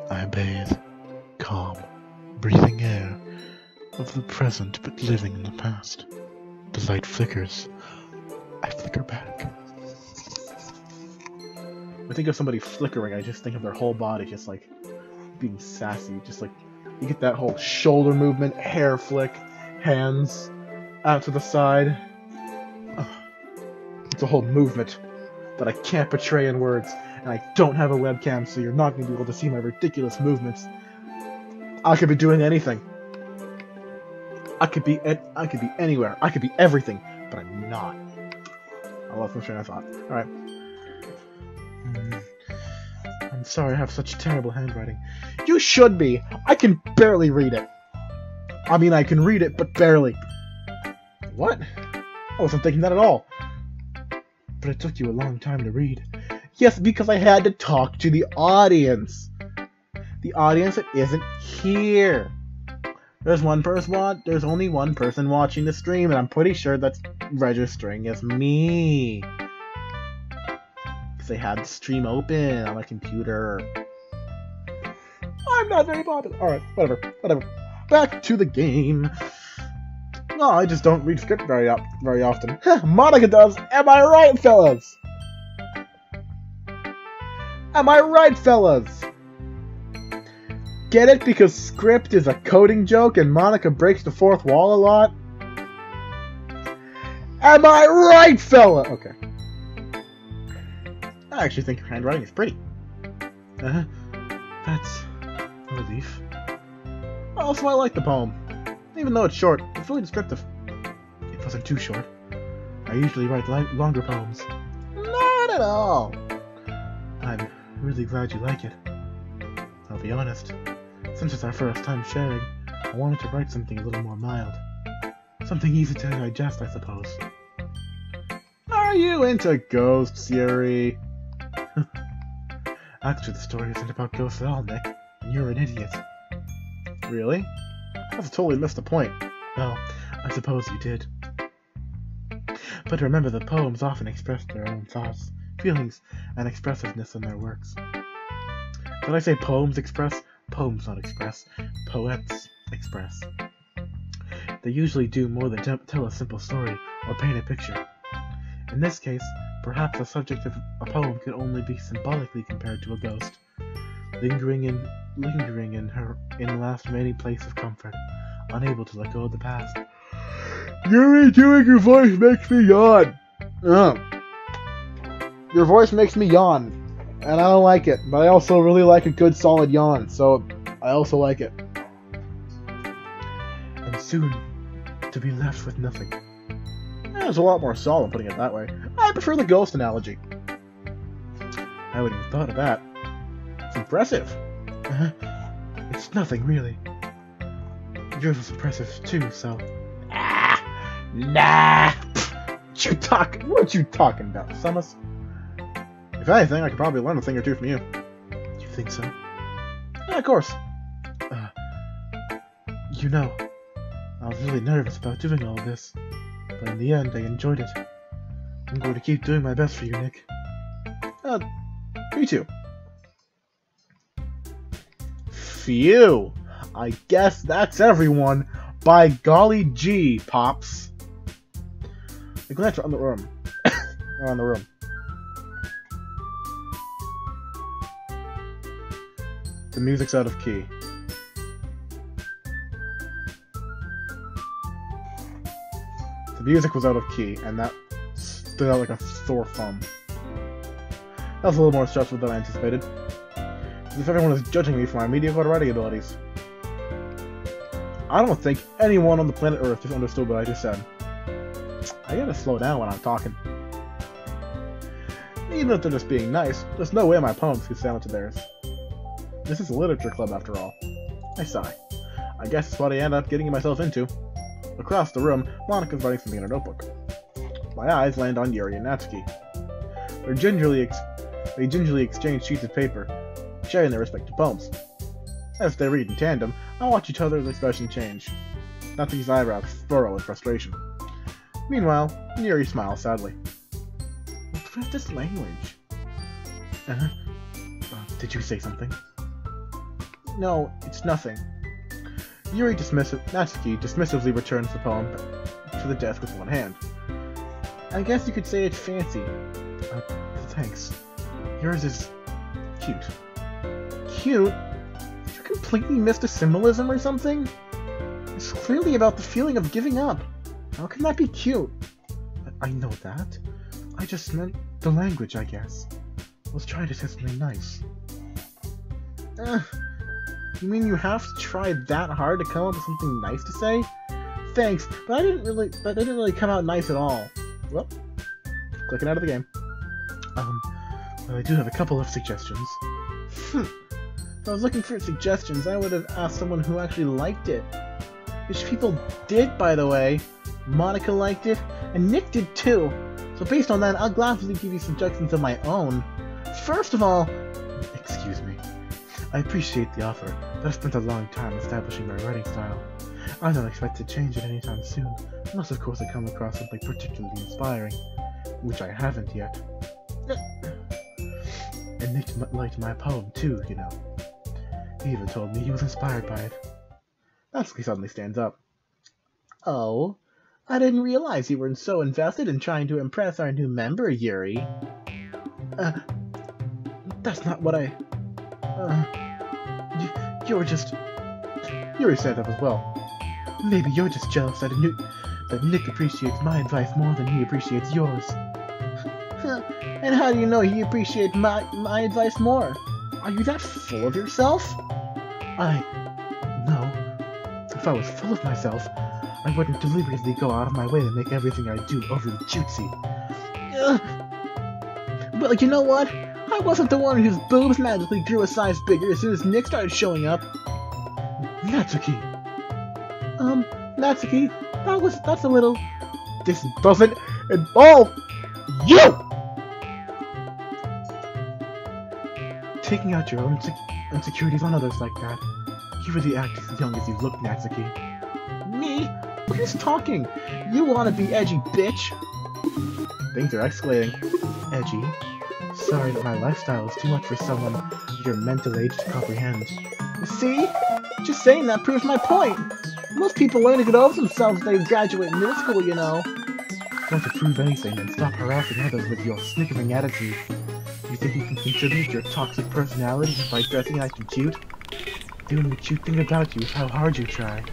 I bathe, calm, breathing air of the present but living in the past. The light flickers. I flicker back. I think of somebody flickering, I just think of their whole body just like being sassy. Just like, you get that whole shoulder movement, hair flick, hands out to the side. It's a whole movement that I can't portray in words, and I don't have a webcam, so you're not going to be able to see my ridiculous movements. I could be doing anything. I could be anywhere. I could be everything, but I'm not. I lost my train of thought. Alright. I'm sorry I have such terrible handwriting. You should be! I can barely read it. I mean, I can read it, but barely. What? I wasn't thinking that at all. But it took you a long time to read. Yes, because I had to talk to the audience. The audience that isn't here. There's only one person watching the stream, and I'm pretty sure that's registering as me. Because I had the stream open on my computer. I'm not very popular. Alright, whatever. Back to the game. No, I just don't read script very often. Monica does! Am I right, fellas? Am I right, fellas? Get it? Because script is a coding joke and Monica breaks the fourth wall a lot? Am I right, fella? Okay. I actually think your handwriting is pretty. That's a relief. Also, I like the poem. Even though it's short, it's really descriptive. It wasn't too short. I usually write longer poems. Not at all. I'm really glad you like it. I'll be honest. Since it's our first time sharing, I wanted to write something a little more mild. Something easy to digest, I suppose. Are you into ghosts, Yuri? Actually, the story isn't about ghosts at all, Nick. And you're an idiot. Really? I've totally missed the point. Well, I suppose you did. But remember, the poems often express their own thoughts, feelings, and expressiveness in their works. Did I say poems express? Poems don't express. Poets express. They usually do more than tell a simple story or paint a picture. In this case, perhaps the subject of a poem could only be symbolically compared to a ghost, lingering in the last remaining place of comfort, unable to let go of the past. Yuri, doing your voice makes me yawn. Your voice makes me yawn, and I don't like it. But I also really like a good solid yawn, so I also like it. And soon, to be left with nothing. It's a lot more solid putting it that way. I prefer the ghost analogy. I wouldn't have thought of that. It's impressive. It's nothing, really. Yours was impressive, too, so... Nah! What you talking about, Summers? If anything, I could probably learn a thing or two from you. You think so? Yeah, of course. You know, I was really nervous about doing all of this, but in the end, I enjoyed it. I'm going to keep doing my best for you, Nick. Me too. Phew! I guess that's everyone. By golly gee, Pops. I glance around the room. Around the room. The music's out of key. The music was out of key, and that stood out like a sore thumb. That was a little more stressful than I anticipated. As if everyone is judging me for my mediocre writing abilities. I don't think anyone on the planet Earth just understood what I just said. I gotta slow down when I'm talking. Even if they're just being nice, there's no way my poems could stand up to theirs. This is a literature club after all. I sigh. I guess that's what I end up getting myself into. Across the room, Monika's writing something in her notebook. My eyes land on Yuri and Natsuki. They gingerly exchange sheets of paper, sharing their respective poems. As they read in tandem, I watch each other's expression change. Natsuki's eyebrows furrow in frustration. Meanwhile, Yuri smiles sadly. What's with this language? Did you say something? No, it's nothing. Natsuki dismissively returns the poem to the desk with one hand. I guess you could say it's fancy. Thanks. Yours is... cute. Cute? Did you completely miss the symbolism or something? It's clearly about the feeling of giving up. How can that be cute? I know that. I just meant the language, I guess. I was trying to say something nice. You mean you have to try that hard to come up with something nice to say? Thanks, but that didn't really come out nice at all. Well, clicking out of the game. Well, I do have a couple of suggestions. If I was looking for suggestions, I would have asked someone who actually liked it. Which people did, by the way. Monika liked it, and Nick did too. So based on that, I'll gladly give you suggestions of my own. First of all, excuse me. I appreciate the offer, but I've spent a long time establishing my writing style. I don't expect to change it anytime soon, unless of course I come across something particularly inspiring, which I haven't yet. And Nick liked my poem too, you know. He even told me he was inspired by it. Natsuki suddenly stands up. Oh, I didn't realize you were so invested in trying to impress our new member, Yuri. That's not what I... You're just... Yuri said that as well. Maybe you're just jealous that Nick appreciates my advice more than he appreciates yours. And how do you know he appreciates my advice more? Are you that full of yourself? No. If I was full of myself, I wouldn't deliberately go out of my way to make everything I do overly cutesy. Well, you know what? I wasn't the one whose boobs magically grew a size bigger as soon as Nick started showing up. Natsuki. Natsuki, that's a little... This doesn't involve you! Taking out your own insecurities on others like that. You really act as young as you look, Natsuki. Me? Who's talking? You wanna be edgy, bitch? Things are escalating. Edgy? Sorry that my lifestyle is too much for someone your mental age to comprehend. See? Just saying that proves my point. Most people learn to get over themselves when they graduate middle school, you know. Want to prove anything, then stop harassing others with your snickering attitude. You think you can contribute to your toxic personality just by dressing and acting cute? The only cute thing about you is how hard you try.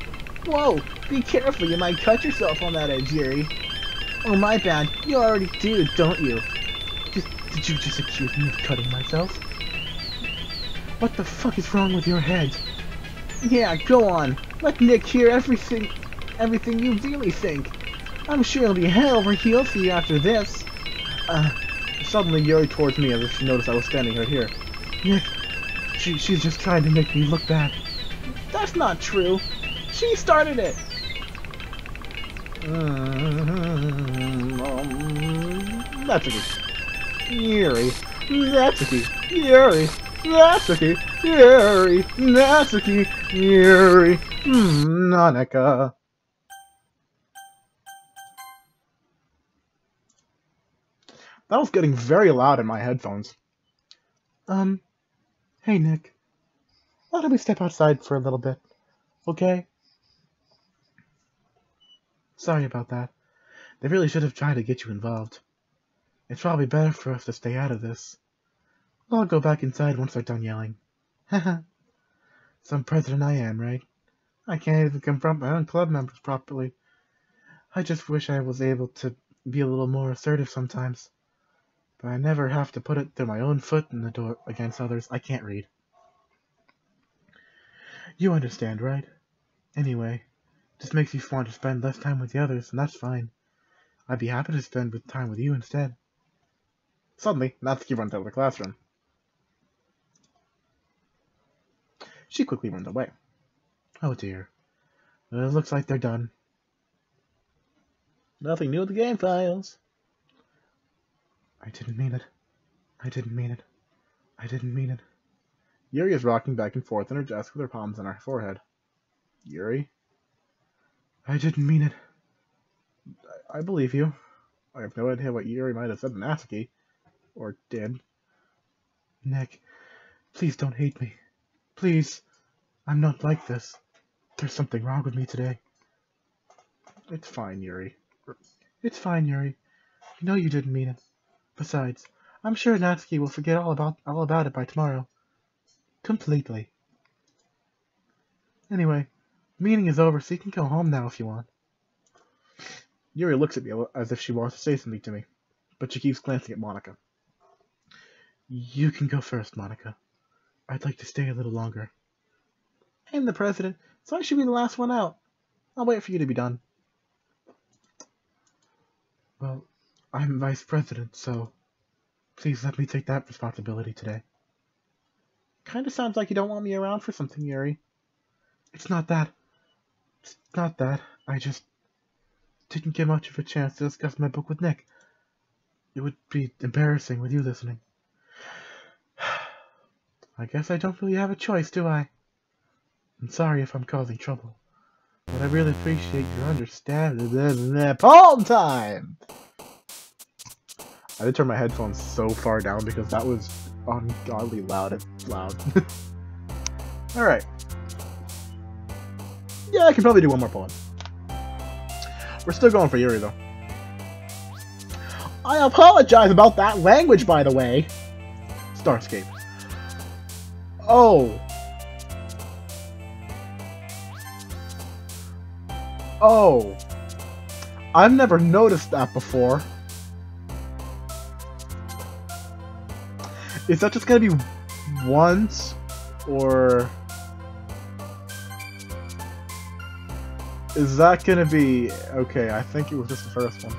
Whoa! Be careful, you might cut yourself on that edge, Yuri. Oh, my bad. You already do, don't you? Did you just accuse me of cutting myself? What the fuck is wrong with your head? Yeah, go on. Let Nick hear everything you really think. I'm sure he'll be hell over heels for you after this. Suddenly Yuri towards me as if she noticed I was standing right here. Nick, she's just trying to make me look bad. That's not true. She started it. Natsuki. Yuri. Natsuki. Yuri. Natsuki. Yuri. Natsuki. Yuri. Monica. That was getting very loud in my headphones. Hey Nick. Why don't we step outside for a little bit? Okay? Sorry about that. They really should have tried to get you involved. It's probably better for us to stay out of this. I'll go back inside once they're done yelling. Haha. Some president I am, right? I can't even confront my own club members properly. I just wish I was able to be a little more assertive sometimes. But I never have to put it through my own foot in the door against others. I can't read. You understand, right? Anyway, just makes you want to spend less time with the others, and that's fine. I'd be happy to spend time with you instead. Suddenly, Natsuki runs out of the classroom. She quickly runs away. Oh dear. It looks like they're done. Nothing new with the game files. I didn't mean it. I didn't mean it. I didn't mean it. Yuri is rocking back and forth in her desk with her palms on her forehead. Yuri? I didn't mean it. I believe you. I have no idea what Yuri might have said to Natsuki. Or did. Nick, please don't hate me. Please. I'm not like this. There's something wrong with me today. It's fine, Yuri. It's fine, Yuri. You know you didn't mean it. Besides, I'm sure Natsuki will forget all about it by tomorrow. Completely. Anyway, the meeting is over, so you can go home now if you want. Yuri looks at me as if she wants to say something to me, but she keeps glancing at Monica. You can go first, Monica. I'd like to stay a little longer. I'm the president, so I should be the last one out. I'll wait for you to be done. Well, I'm vice president, so please let me take that responsibility today. Kinda sounds like you don't want me around for something, Yuri. It's not that. It's not that. I just didn't get much of a chance to discuss my book with Nick. It would be embarrassing with you listening. I guess I don't really have a choice, do I? I'm sorry if I'm causing trouble, but I really appreciate your understanding. Palm time! I had to turn my headphones so far down because that was ungodly loud. It's loud. Alright. Yeah, I can probably do one more poem. We're still going for Yuri, though. I apologize about that language, by the way. Starscape. Oh. Oh. I've never noticed that before. Is that just gonna be once? Or is that gonna be... Okay, I think it was just the first one.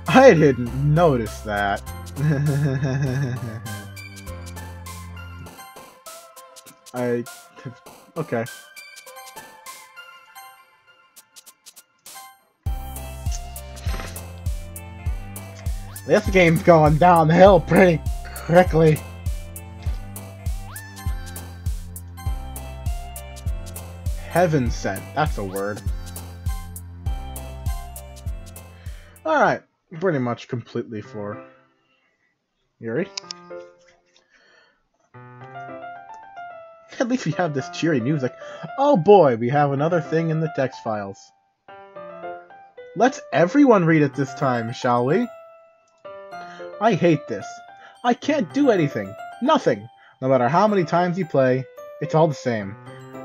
I didn't notice that. Okay. This game's going downhill pretty quickly. Heaven sent. That's a word. Alright. Pretty much completely for Yuri. At least we have this cheery music. Oh boy, we have another thing in the text files. Let's everyone read it this time, shall we? I hate this. I can't do anything. Nothing. No matter how many times you play, it's all the same.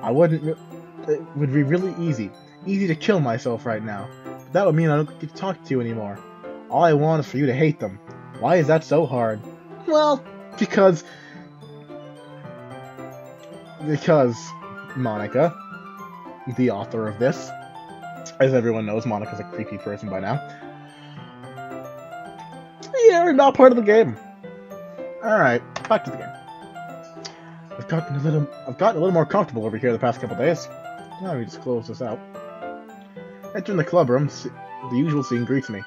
It would be really easy. Easy to kill myself right now. But that would mean I don't get to talk to you anymore. All I want is for you to hate them. Why is that so hard? Well, because Monica, the author of this, as everyone knows, Monica's a creepy person by now. Yeah, we're not part of the game. Alright, back to the game. I've gotten a little more comfortable over here the past couple days. Now we just close this out. Entering the club room, the usual scene greets me.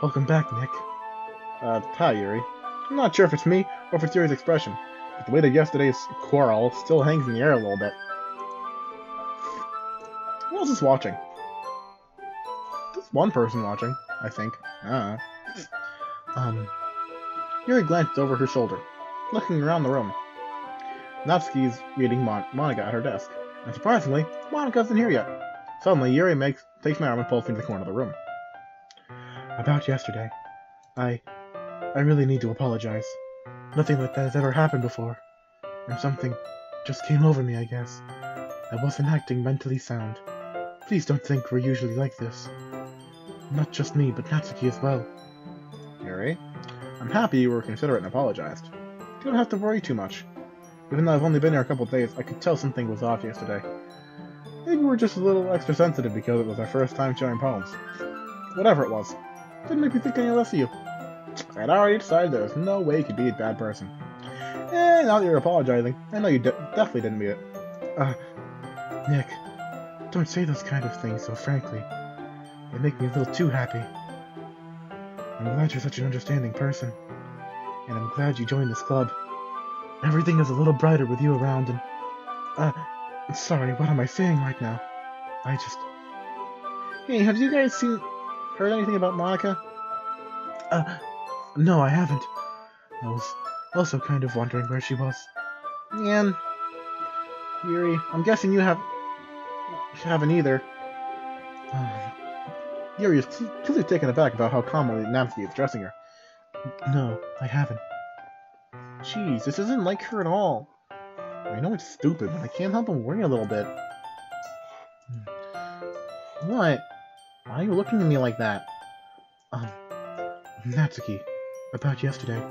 Welcome back, Nick. Hi, Yuri. I'm not sure if it's me or if it's Yuri's expression, but the weight of yesterday's quarrel still hangs in the air a little bit. Who else is watching? There's one person watching, I think. Yuri glanced over her shoulder, looking around the room. Natsuki's reading Monica at her desk, and surprisingly, Monica isn't here yet. Suddenly, Yuri takes my arm and pulls me to the corner of the room. About yesterday, I really need to apologize. Nothing like that has ever happened before, and something just came over me, I guess. I wasn't acting mentally sound. Please don't think we're usually like this. Not just me, but Natsuki as well. Yuri, I'm happy you were considerate and apologized. You don't have to worry too much. Even though I've only been here a couple of days, I could tell something was off yesterday. Maybe we're just a little extra sensitive because it was our first time sharing poems. Whatever it was, didn't make me think any less of you. I'd already decided there was no way you could be a bad person. And now that you're apologizing, I know you definitely didn't mean it. Nick, don't say those kind of things so frankly. They make me a little too happy. I'm glad you're such an understanding person. And I'm glad you joined this club. Everything is a little brighter with you around and... sorry, what am I saying right now? Hey, have you guys heard anything about Monica? No, I haven't. I was also kind of wondering where she was. Man, Yuri, I'm guessing you haven't either. Yuri is clearly taken aback about how calmly Natsuki is addressing her. No, I haven't. Jeez, this isn't like her at all. I know it's stupid, but I can't help but worry a little bit. What? Why are you looking at me like that? Natsuki, about yesterday.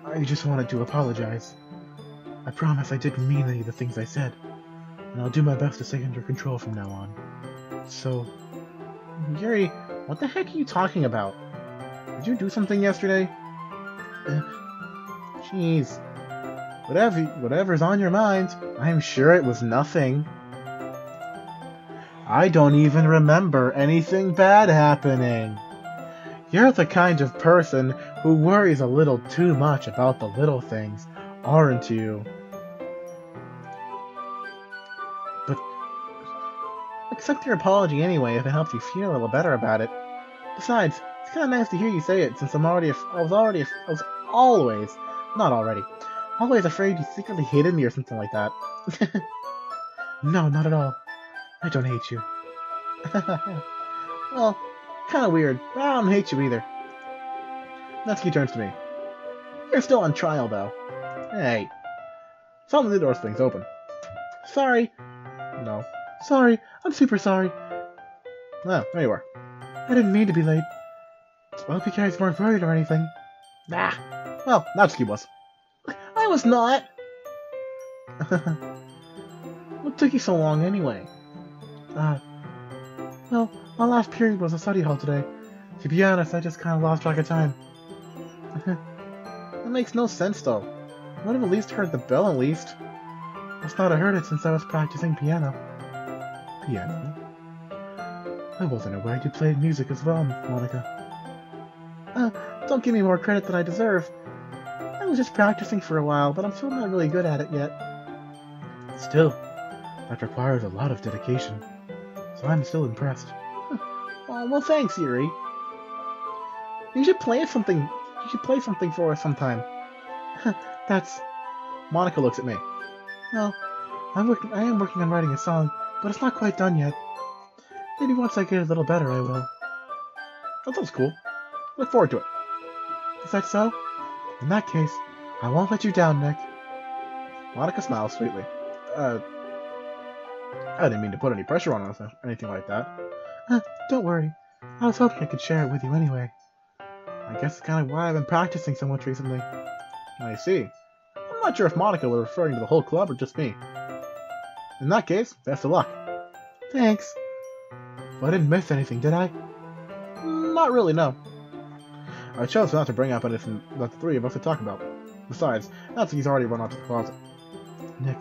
I just wanted to apologize. I promise I didn't mean any of the things I said, and I'll do my best to stay under control from now on. So... Yuri, what the heck are you talking about? Did you do something yesterday? Jeez. Whatever's on your mind, I'm sure it was nothing. I don't even remember anything bad happening. You're the kind of person who worries a little too much about the little things, aren't you? But accept your apology anyway if it helps you feel a little better about it. Besides, it's kind of nice to hear you say it since I was always afraid you secretly hated me or something like that. No, not at all. I don't hate you. Well, kind of weird, but I don't hate you either. Natsuki turns to me. You're still on trial, though. Hey. Suddenly the door swings open. Sorry. No. Sorry. I'm super sorry. Oh, there you are. I didn't mean to be late. I hope you guys weren't worried or anything. Nah. Well, Natsuki was. I was not! What took you so long, anyway? Well, my last period was a study hall today. To be honest, I just kind of lost track of time. That makes no sense, though. I would have at least heard the bell, at least. I thought I heard it since I was practicing piano. Piano? I wasn't aware you played music as well, Monica. Don't give me more credit than I deserve. I was just practicing for a while, but I'm still not really good at it yet. Still, that requires a lot of dedication, so I'm still impressed. Oh, well, thanks, Yuri. You should play something. You should play something for us sometime. That's... Monica looks at me. Well, I am working on writing a song, but it's not quite done yet. Maybe once I get a little better, I will. That sounds cool. Look forward to it. Is that so? In that case, I won't let you down, Nick. Monica smiles sweetly. I didn't mean to put any pressure on us or anything like that. Don't worry. I was hoping I could share it with you anyway. I guess it's kind of why I've been practicing so much recently. I see. I'm not sure if Monica was referring to the whole club or just me. In that case, best of luck. Thanks. Well, I didn't miss anything, did I? Not really, no. I chose not to bring up anything that the three of us had talked about. Besides, Natsuki's already run out to the closet. Nick,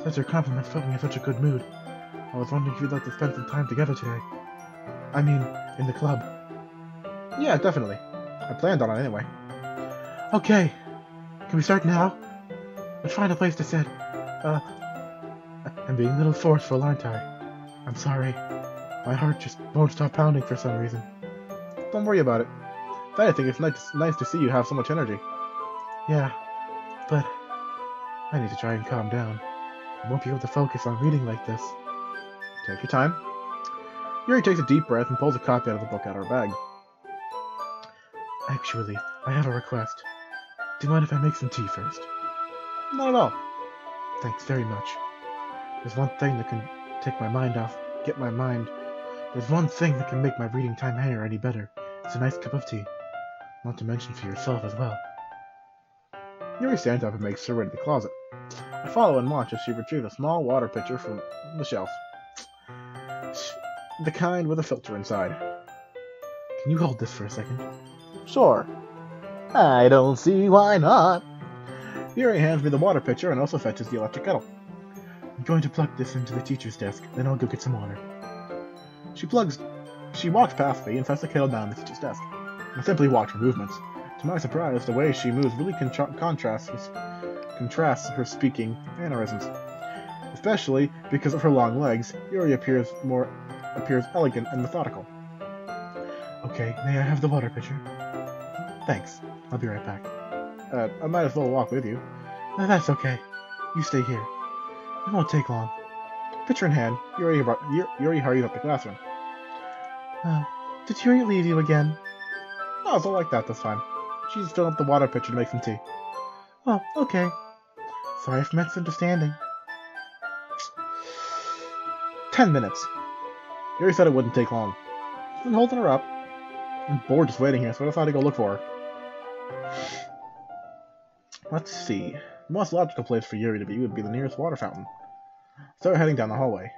Such a compliment put me in such a good mood. I was wondering if you'd like to spend some time together today. I mean, in the club. Yeah, definitely. I planned on it anyway. Okay. Can we start now? Let's find a place to sit. I'm being a little forceful, aren't I? I'm sorry. My heart just won't stop pounding for some reason. Don't worry about it. If anything, it's nice to see you have so much energy. Yeah, but I need to try and calm down. I won't be able to focus on reading like this. Take your time. Yuri takes a deep breath and pulls a copy out of the book out of her bag. Actually, I have a request. Do you mind if I make some tea first? Not at all. Thanks very much. There's one thing that can take my mind off, There's one thing that can make my reading time here any better. It's a nice cup of tea. Not to mention for yourself as well. Yuri stands up and makes her way to the closet. I follow and watch as she retrieves a small water pitcher from the shelf. The kind with a filter inside. Can you hold this for a second? Sure. I don't see why not. Yuri hands me the water pitcher and also fetches the electric kettle. I'm going to plug this into the teacher's desk, then I'll go get some water. She walks past me and sets the kettle down on the teacher's desk. I simply watch her movements. To my surprise, the way she moves really contrasts her speaking mannerisms. Especially because of her long legs, Yuri appears elegant and methodical. Okay, may I have the water pitcher? Thanks. I'll be right back. I might as well walk with you. No, that's okay. You stay here. It won't take long. Pitcher in hand, Yuri hurries up the classroom. Did Yuri leave you again? No, it's all like that this time. She's filling up the water pitcher to make some tea. Oh, okay. Sorry for misunderstanding. 10 minutes. Yuri said it wouldn't take long. She's been holding her up. I'm bored just waiting here, so I decided to go look for her. Let's see. The most logical place for Yuri to be would be the nearest water fountain. Start heading down the hallway.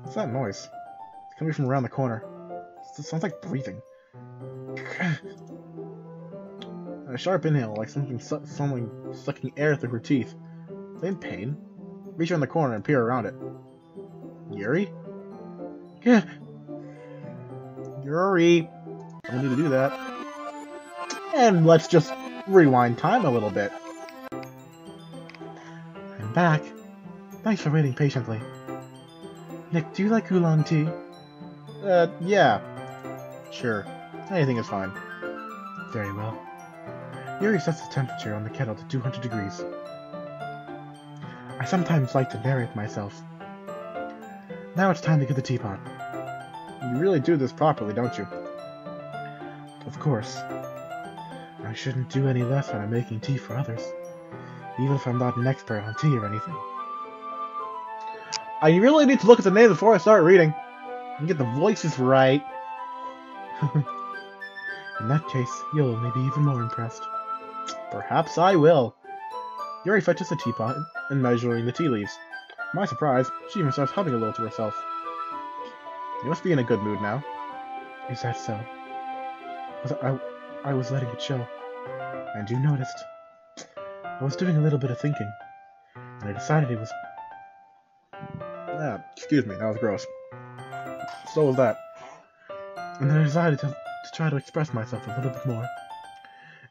What's that noise? It's coming from around the corner. It sounds like breathing. A sharp inhale, like someone sucking air through her teeth. Is they in pain? Reach around the corner and peer around it. Yuri? Yeah. Yuri! I don't need to do that. And let's just rewind time a little bit. I'm back. Thanks for waiting patiently. Nick, do you like oolong tea? Yeah. Sure. Anything is fine. Very well. Yuri sets the temperature on the kettle to 200 degrees. I sometimes like to narrate myself. Now it's time to get the teapot. You really do this properly, don't you? Of course. I shouldn't do any less when I'm making tea for others, even if I'm not an expert on tea or anything. I really need to look at the names before I start reading and get the voices right. In that case, you'll only be even more impressed. Perhaps I will. Yuri fetches the teapot and measuring the tea leaves. To my surprise, she even starts humming a little to herself. You must be in a good mood now. Is that so? I was letting it show. And you noticed. I was doing a little bit of thinking, and I decided it was... excuse me, that was gross. So was that. And then I decided to try to express myself a little bit more.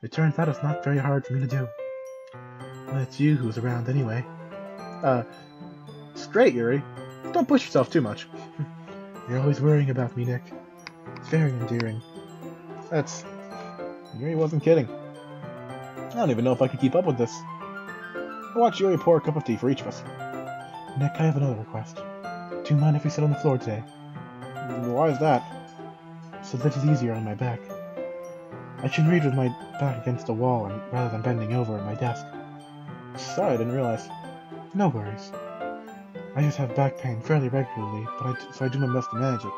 It turns out it's not very hard for me to do. Well, it's you who's around anyway. Straight, Yuri. Don't push yourself too much. You're always worrying about me, Nick. It's very endearing. Yuri wasn't kidding. I don't even know if I could keep up with this. I watched Yuri pour a cup of tea for each of us. Nick, I have another request. Do you mind if we sit on the floor today? Why is that? It's a little easier on my back. I can read with my back against the wall rather than bending over at my desk. Sorry, I didn't realize. No worries. I just have back pain fairly regularly, so I do my best to manage it.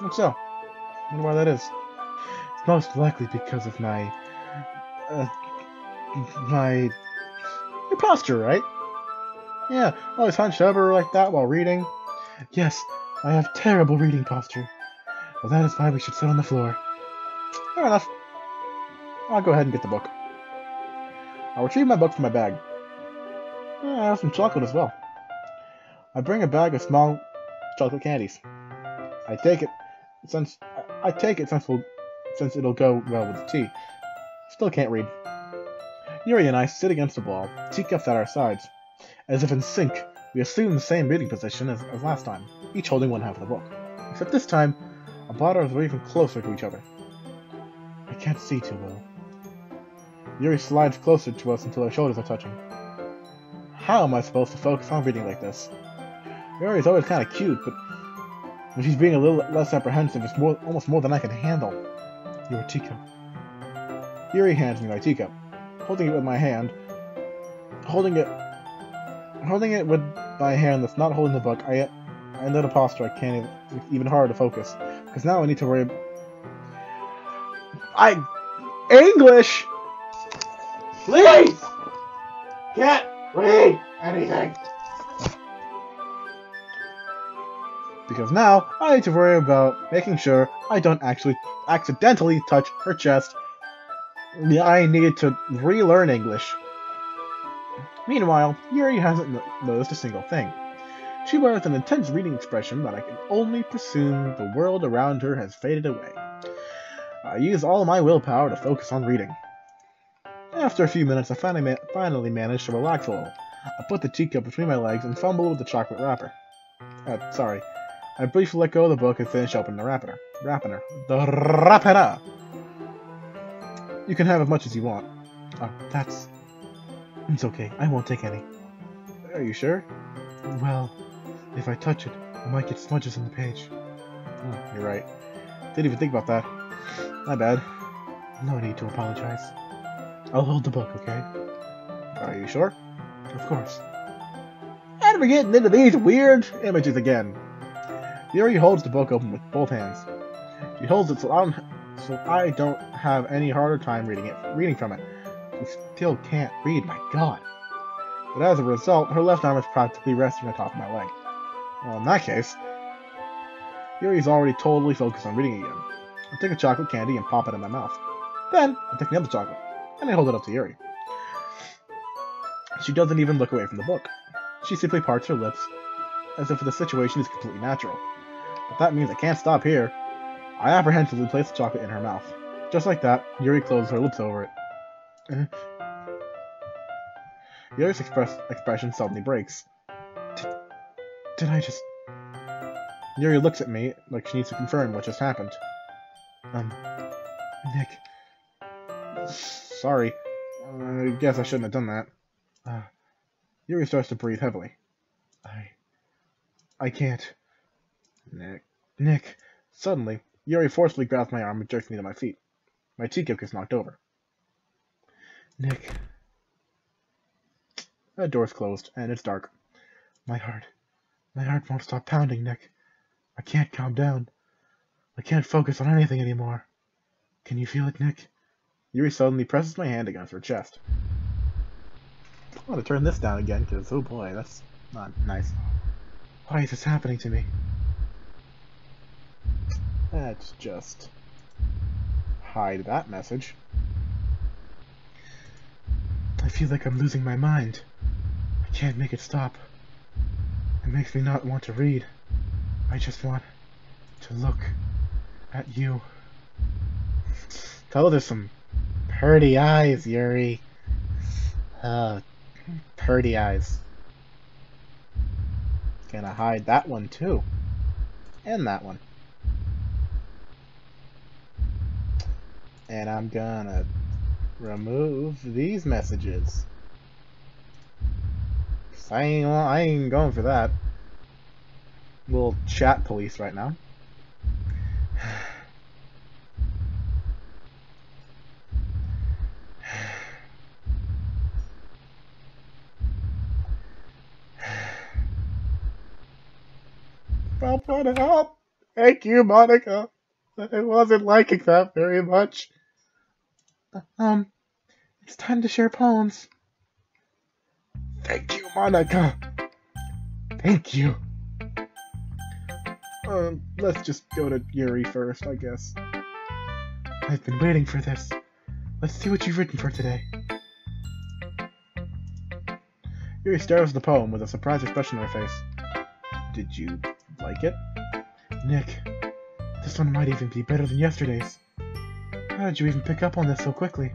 Look so. I wonder why that is. It's most likely because of my your posture, right? Yeah, always hunched over like that while reading. Yes, I have terrible reading posture. But that is why we should sit on the floor. Fair enough. I'll go ahead and get the book. I retrieve my book from my bag. I have some chocolate as well. I bring a bag of small chocolate candies. I take it since it'll go well with the tea. Still can't read. Yuri and I sit against the wall, teacups at our sides. As if in sync, we assume the same reading position as last time, each holding one half of the book. Except this time, our bodies are even closer to each other. I can't see too well. Yuri slides closer to us until our shoulders are touching. How am I supposed to focus on reading like this? Yuri is always kind of cute, but when she's being a little less apprehensive, it's almost more than I can handle. Your teacup. Yuri hands me my teacup. Holding it with my hand, holding it with my hand that's not holding the book, I end up a posture I can't even hard to focus, because now I need to worry. English! Please! Can't read anything! Because now I need to worry about making sure I don't actually accidentally touch her chest. I need to relearn English. Meanwhile, Yuri hasn't noticed a single thing. She wears an intense reading expression that I can only presume the world around her has faded away. I use all my willpower to focus on reading. After a few minutes, I finally manage to relax a little. I put the teacup between my legs and fumble with the chocolate wrapper. Sorry. I briefly let go of the book and finish opening the wrapper. The wrapper! You can have as much as you want. Oh, it's okay. I won't take any. Are you sure? Well, if I touch it, I might get smudges on the page. Oh, you're right. Didn't even think about that. My bad. No need to apologize. I'll hold the book, okay? Are you sure? Of course. And we're getting into these weird images again. Yuri holds the book open with both hands. She holds it so I don't have any harder time reading from it. She still can't read, my god. But as a result, her left arm is practically resting on top of my leg. Well, in that case, Yuri's already totally focused on reading again. I take a chocolate candy and pop it in my mouth. Then, I take the other chocolate, and I hold it up to Yuri. She doesn't even look away from the book. She simply parts her lips, as if the situation is completely natural. But that means I can't stop here. I apprehensively place the chocolate in her mouth. Just like that, Yuri closes her lips over it. Yuri's expression suddenly breaks. Did I just... Yuri looks at me like she needs to confirm what just happened. Nick. Sorry. I guess I shouldn't have done that. Yuri starts to breathe heavily. I can't. Nick. Suddenly, Yuri forcefully grabs my arm and jerks me to my feet. My teacup gets knocked over. Nick. The door's closed, and it's dark. My heart won't stop pounding, Nick. I can't calm down. I can't focus on anything anymore. Can you feel it, Nick? Yuri suddenly presses my hand against her chest. I want to turn this down again, because, oh boy, that's not nice. Why is this happening to me? Let's just hide that message. I feel like I'm losing my mind. I can't make it stop. It makes me not want to read. I just want to look at you. Those are some pretty eyes, Yuri. Pretty eyes. Gonna hide that one too. And that one. And I'm gonna remove these messages. I ain't going for that. Little chat police right now. I'm trying to help. Thank you, Monica. I wasn't liking that very much. It's time to share poems. Thank you, Monica. Thank you. Let's just go to Yuri first, I guess. I've been waiting for this. Let's see what you've written for today. Yuri stares at the poem with a surprised expression on her face. Did you like it? Nick, this one might even be better than yesterday's. How did you even pick up on this so quickly?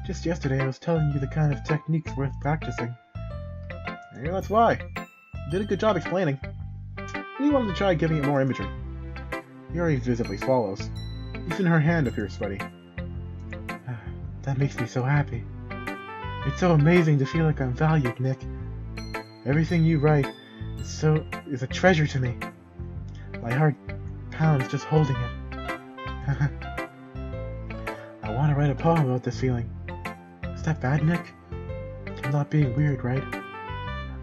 Just yesterday I was telling you the kind of techniques worth practicing. Yeah, that's why. You did a good job explaining. You wanted to try giving it more imagery. Yuri visibly swallows. Even her hand appears sweaty. That makes me so happy. It's so amazing to feel like I'm valued, Nick. Everything you write is a treasure to me. My heart pounds just holding it. I want to write a poem about this feeling. Is that bad, Nick? I'm not being weird, right?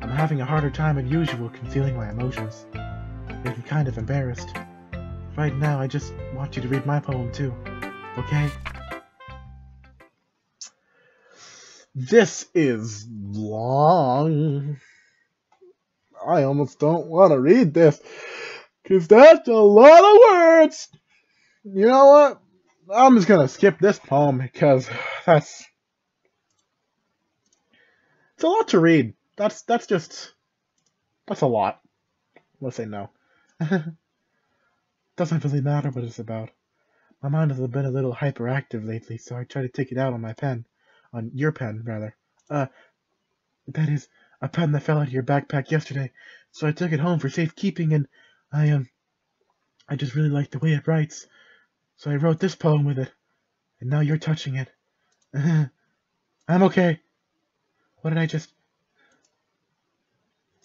I'm having a harder time than usual concealing my emotions. I'm kind of embarrassed. Right now, I just want you to read my poem too, okay? This is long. I almost don't want to read this, because that's a lot of words. You know what? I'm just going to skip this poem, because it's a lot to read. That's a lot. Let's say no. Doesn't really matter what it's about. My mind has been a little hyperactive lately, so I try to take it out on my pen. On your pen, rather. That is, a pen that fell out of your backpack yesterday, so I took it home for safekeeping, and I just really like the way it writes. So I wrote this poem with it, and now you're touching it. I'm okay. What did I just...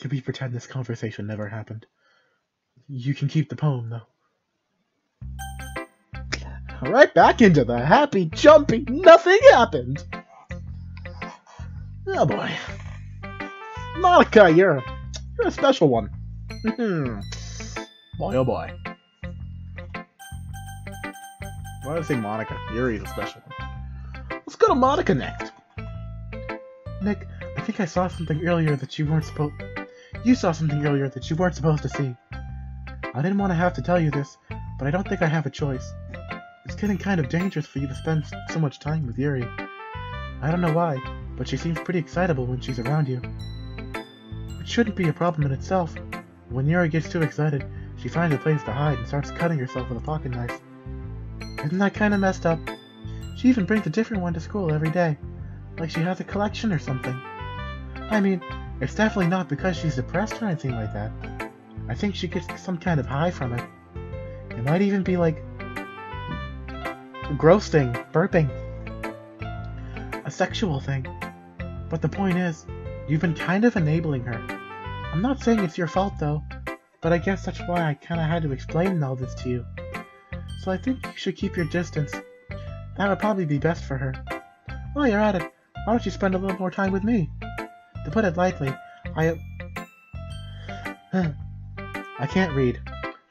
Can we pretend this conversation never happened? You can keep the poem, though. Right back into the happy, jumpy, nothing happened. Oh boy. Monica, you're a special one. Boy, oh boy. Why did I say Monica? Yuri's a special one. Let's go to Monica next. Nick, I think I saw something earlier that you weren't supposed... You saw something earlier that you weren't supposed to see. I didn't want to have to tell you this, but I don't think I have a choice. It's getting kind of dangerous for you to spend so much time with Yuri. I don't know why, but she seems pretty excitable when she's around you. It shouldn't be a problem in itself. When Yuri gets too excited, she finds a place to hide and starts cutting herself with a pocket knife. Isn't that kind of messed up? She even brings a different one to school every day, like she has a collection or something. I mean, it's definitely not because she's depressed or anything like that. I think she gets some kind of high from it. It might even be like a gross thing, burping. A sexual thing. But the point is, you've been kind of enabling her. I'm not saying it's your fault though, but I guess that's why I kinda had to explain all this to you. So I think you should keep your distance. That would probably be best for her. While you're at it, why don't you spend a little more time with me? To put it lightly, I can't read.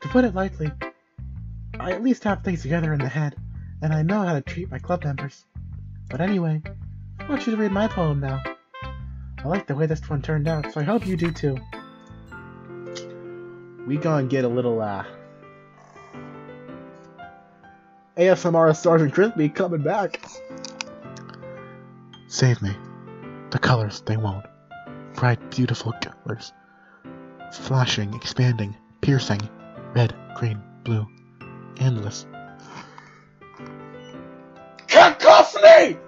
To put it lightly, I at least have things together in the head, and I know how to treat my club members. But anyway, I want you to read my poem now. I like the way this one turned out, so I hope you do too. We gonna get a little, ASMR Sergeant Crispy coming back. Save me. The colors, they won't. Bright, beautiful colors. Flashing, expanding, piercing. Red, green, blue. Endless. Cacophony!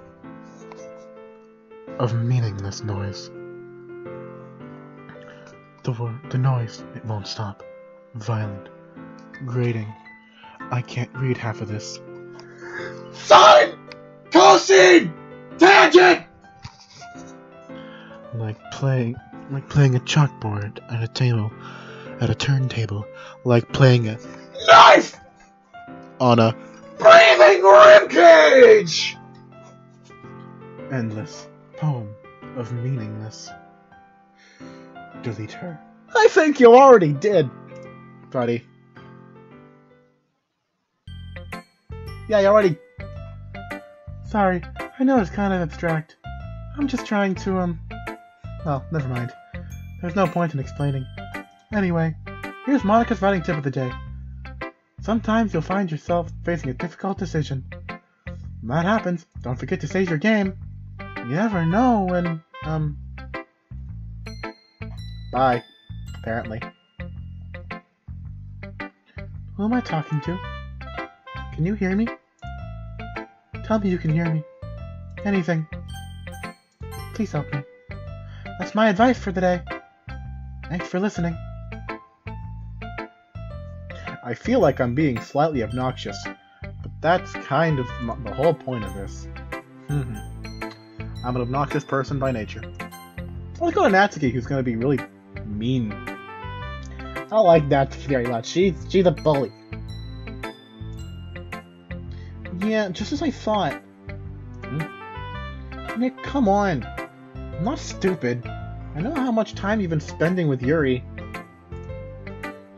Of meaningless noise. The noise, it won't stop. Violent. Grating. I can't read half of this. Sine! Cosine! Tangent! Like playing a chalkboard at a turntable. Like playing a knife on a breathing ribcage! Endless. Poem of meaningless. Delete her. I think you already did, buddy. Yeah, you already... Sorry, I know it's kind of abstract. I'm just trying to, well, never mind. There's no point in explaining. Anyway, here's Monica's writing tip of the day. Sometimes you'll find yourself facing a difficult decision. When that happens, don't forget to save your game. You never know when, Bye. Apparently. Who am I talking to? Can you hear me? Tell me you can hear me. Anything. Please help me. That's my advice for the day. Thanks for listening. I feel like I'm being slightly obnoxious, but that's kind of the whole point of this. I'm an obnoxious person by nature. Let's go to Natsuki, who's going to be really mean. I don't like Natsuki very much. She's a bully. Yeah, just as I thought. Nick, come on. I'm not stupid. I know how much time you've been spending with Yuri.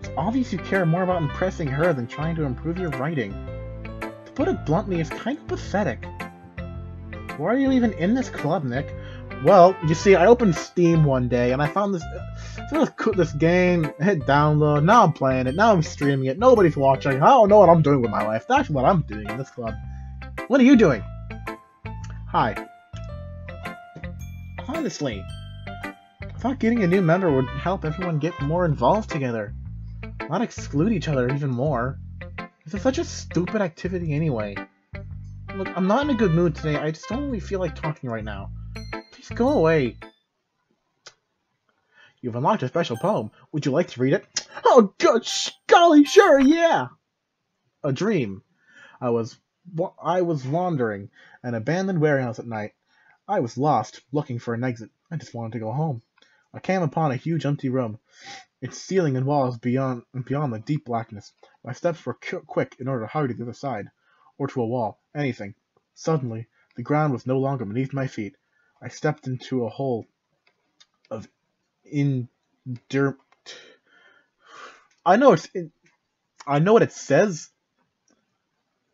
It's obvious you care more about impressing her than trying to improve your writing. To put it bluntly, it's kind of pathetic. Why are you even in this club, Nick? Well, you see, I opened Steam one day and I found this game, hit download, now I'm playing it, now I'm streaming it, nobody's watching, I don't know what I'm doing with my life. That's what I'm doing in this club. What are you doing? Hi. Honestly, I thought getting a new member would help everyone get more involved together. Not exclude each other even more. This is such a stupid activity anyway. Look, I'm not in a good mood today, I just don't really feel like talking right now. Please go away. You've unlocked a special poem. Would you like to read it? Oh, gosh, golly, sure, yeah! A dream. I was wandering an abandoned warehouse at night. I was lost, looking for an exit. I just wanted to go home. I came upon a huge empty room, its ceiling and walls beyond the deep blackness. My steps were quick in order to hurry to the other side, or to a wall, anything. Suddenly, the ground was no longer beneath my feet. I stepped into a hole of I know what it says,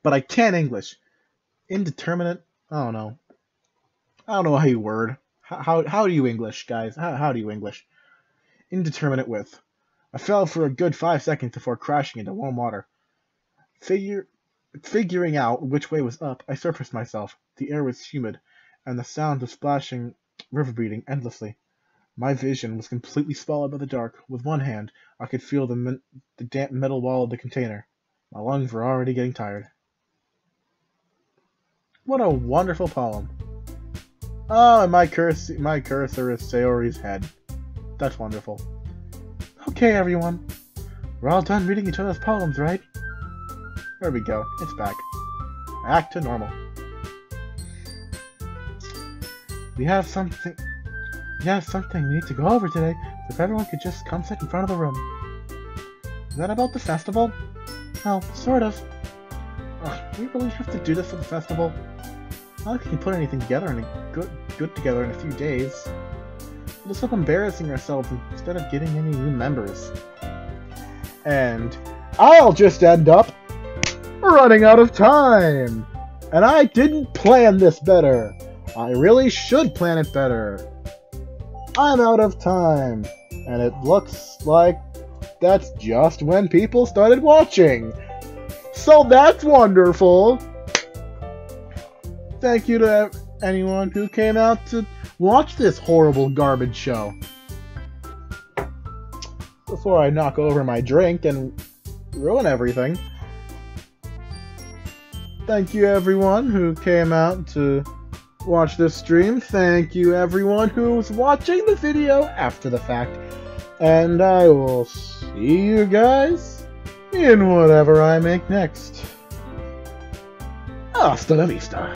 but I can't English. Indeterminate? I don't know. I don't know how you word. How do you English, guys? How do you English? Indeterminate width. I fell for a good 5 seconds before crashing into warm water. Figuring out which way was up, I surfaced myself. The air was humid, and the sound of splashing reverberating endlessly. My vision was completely swallowed by the dark. With one hand, I could feel the damp metal wall of the container. My lungs were already getting tired. What a wonderful poem. Oh, and my cursor is Sayori's head. That's wonderful. Okay, everyone. We're all done reading each other's poems, right? There we go. It's back. Back to normal. We have something we need to go over today, so if everyone could just come sit in front of the room. Is that about the festival? Well, sort of. Do we really have to do this for the festival? Not like we can put anything together and good together in a few days. We'll just end up embarrassing ourselves instead of getting any new members. And I'll just end up running out of time! And I didn't plan this better! I really should plan it better. I'm out of time, and it looks like that's just when people started watching. So that's wonderful. Thank you to anyone who came out to watch this horrible garbage show. Before I knock over my drink and ruin everything, thank you everyone who came out to watch this stream. Thank you everyone who's watching the video after the fact. And I will see you guys in whatever I make next. Hasta la vista.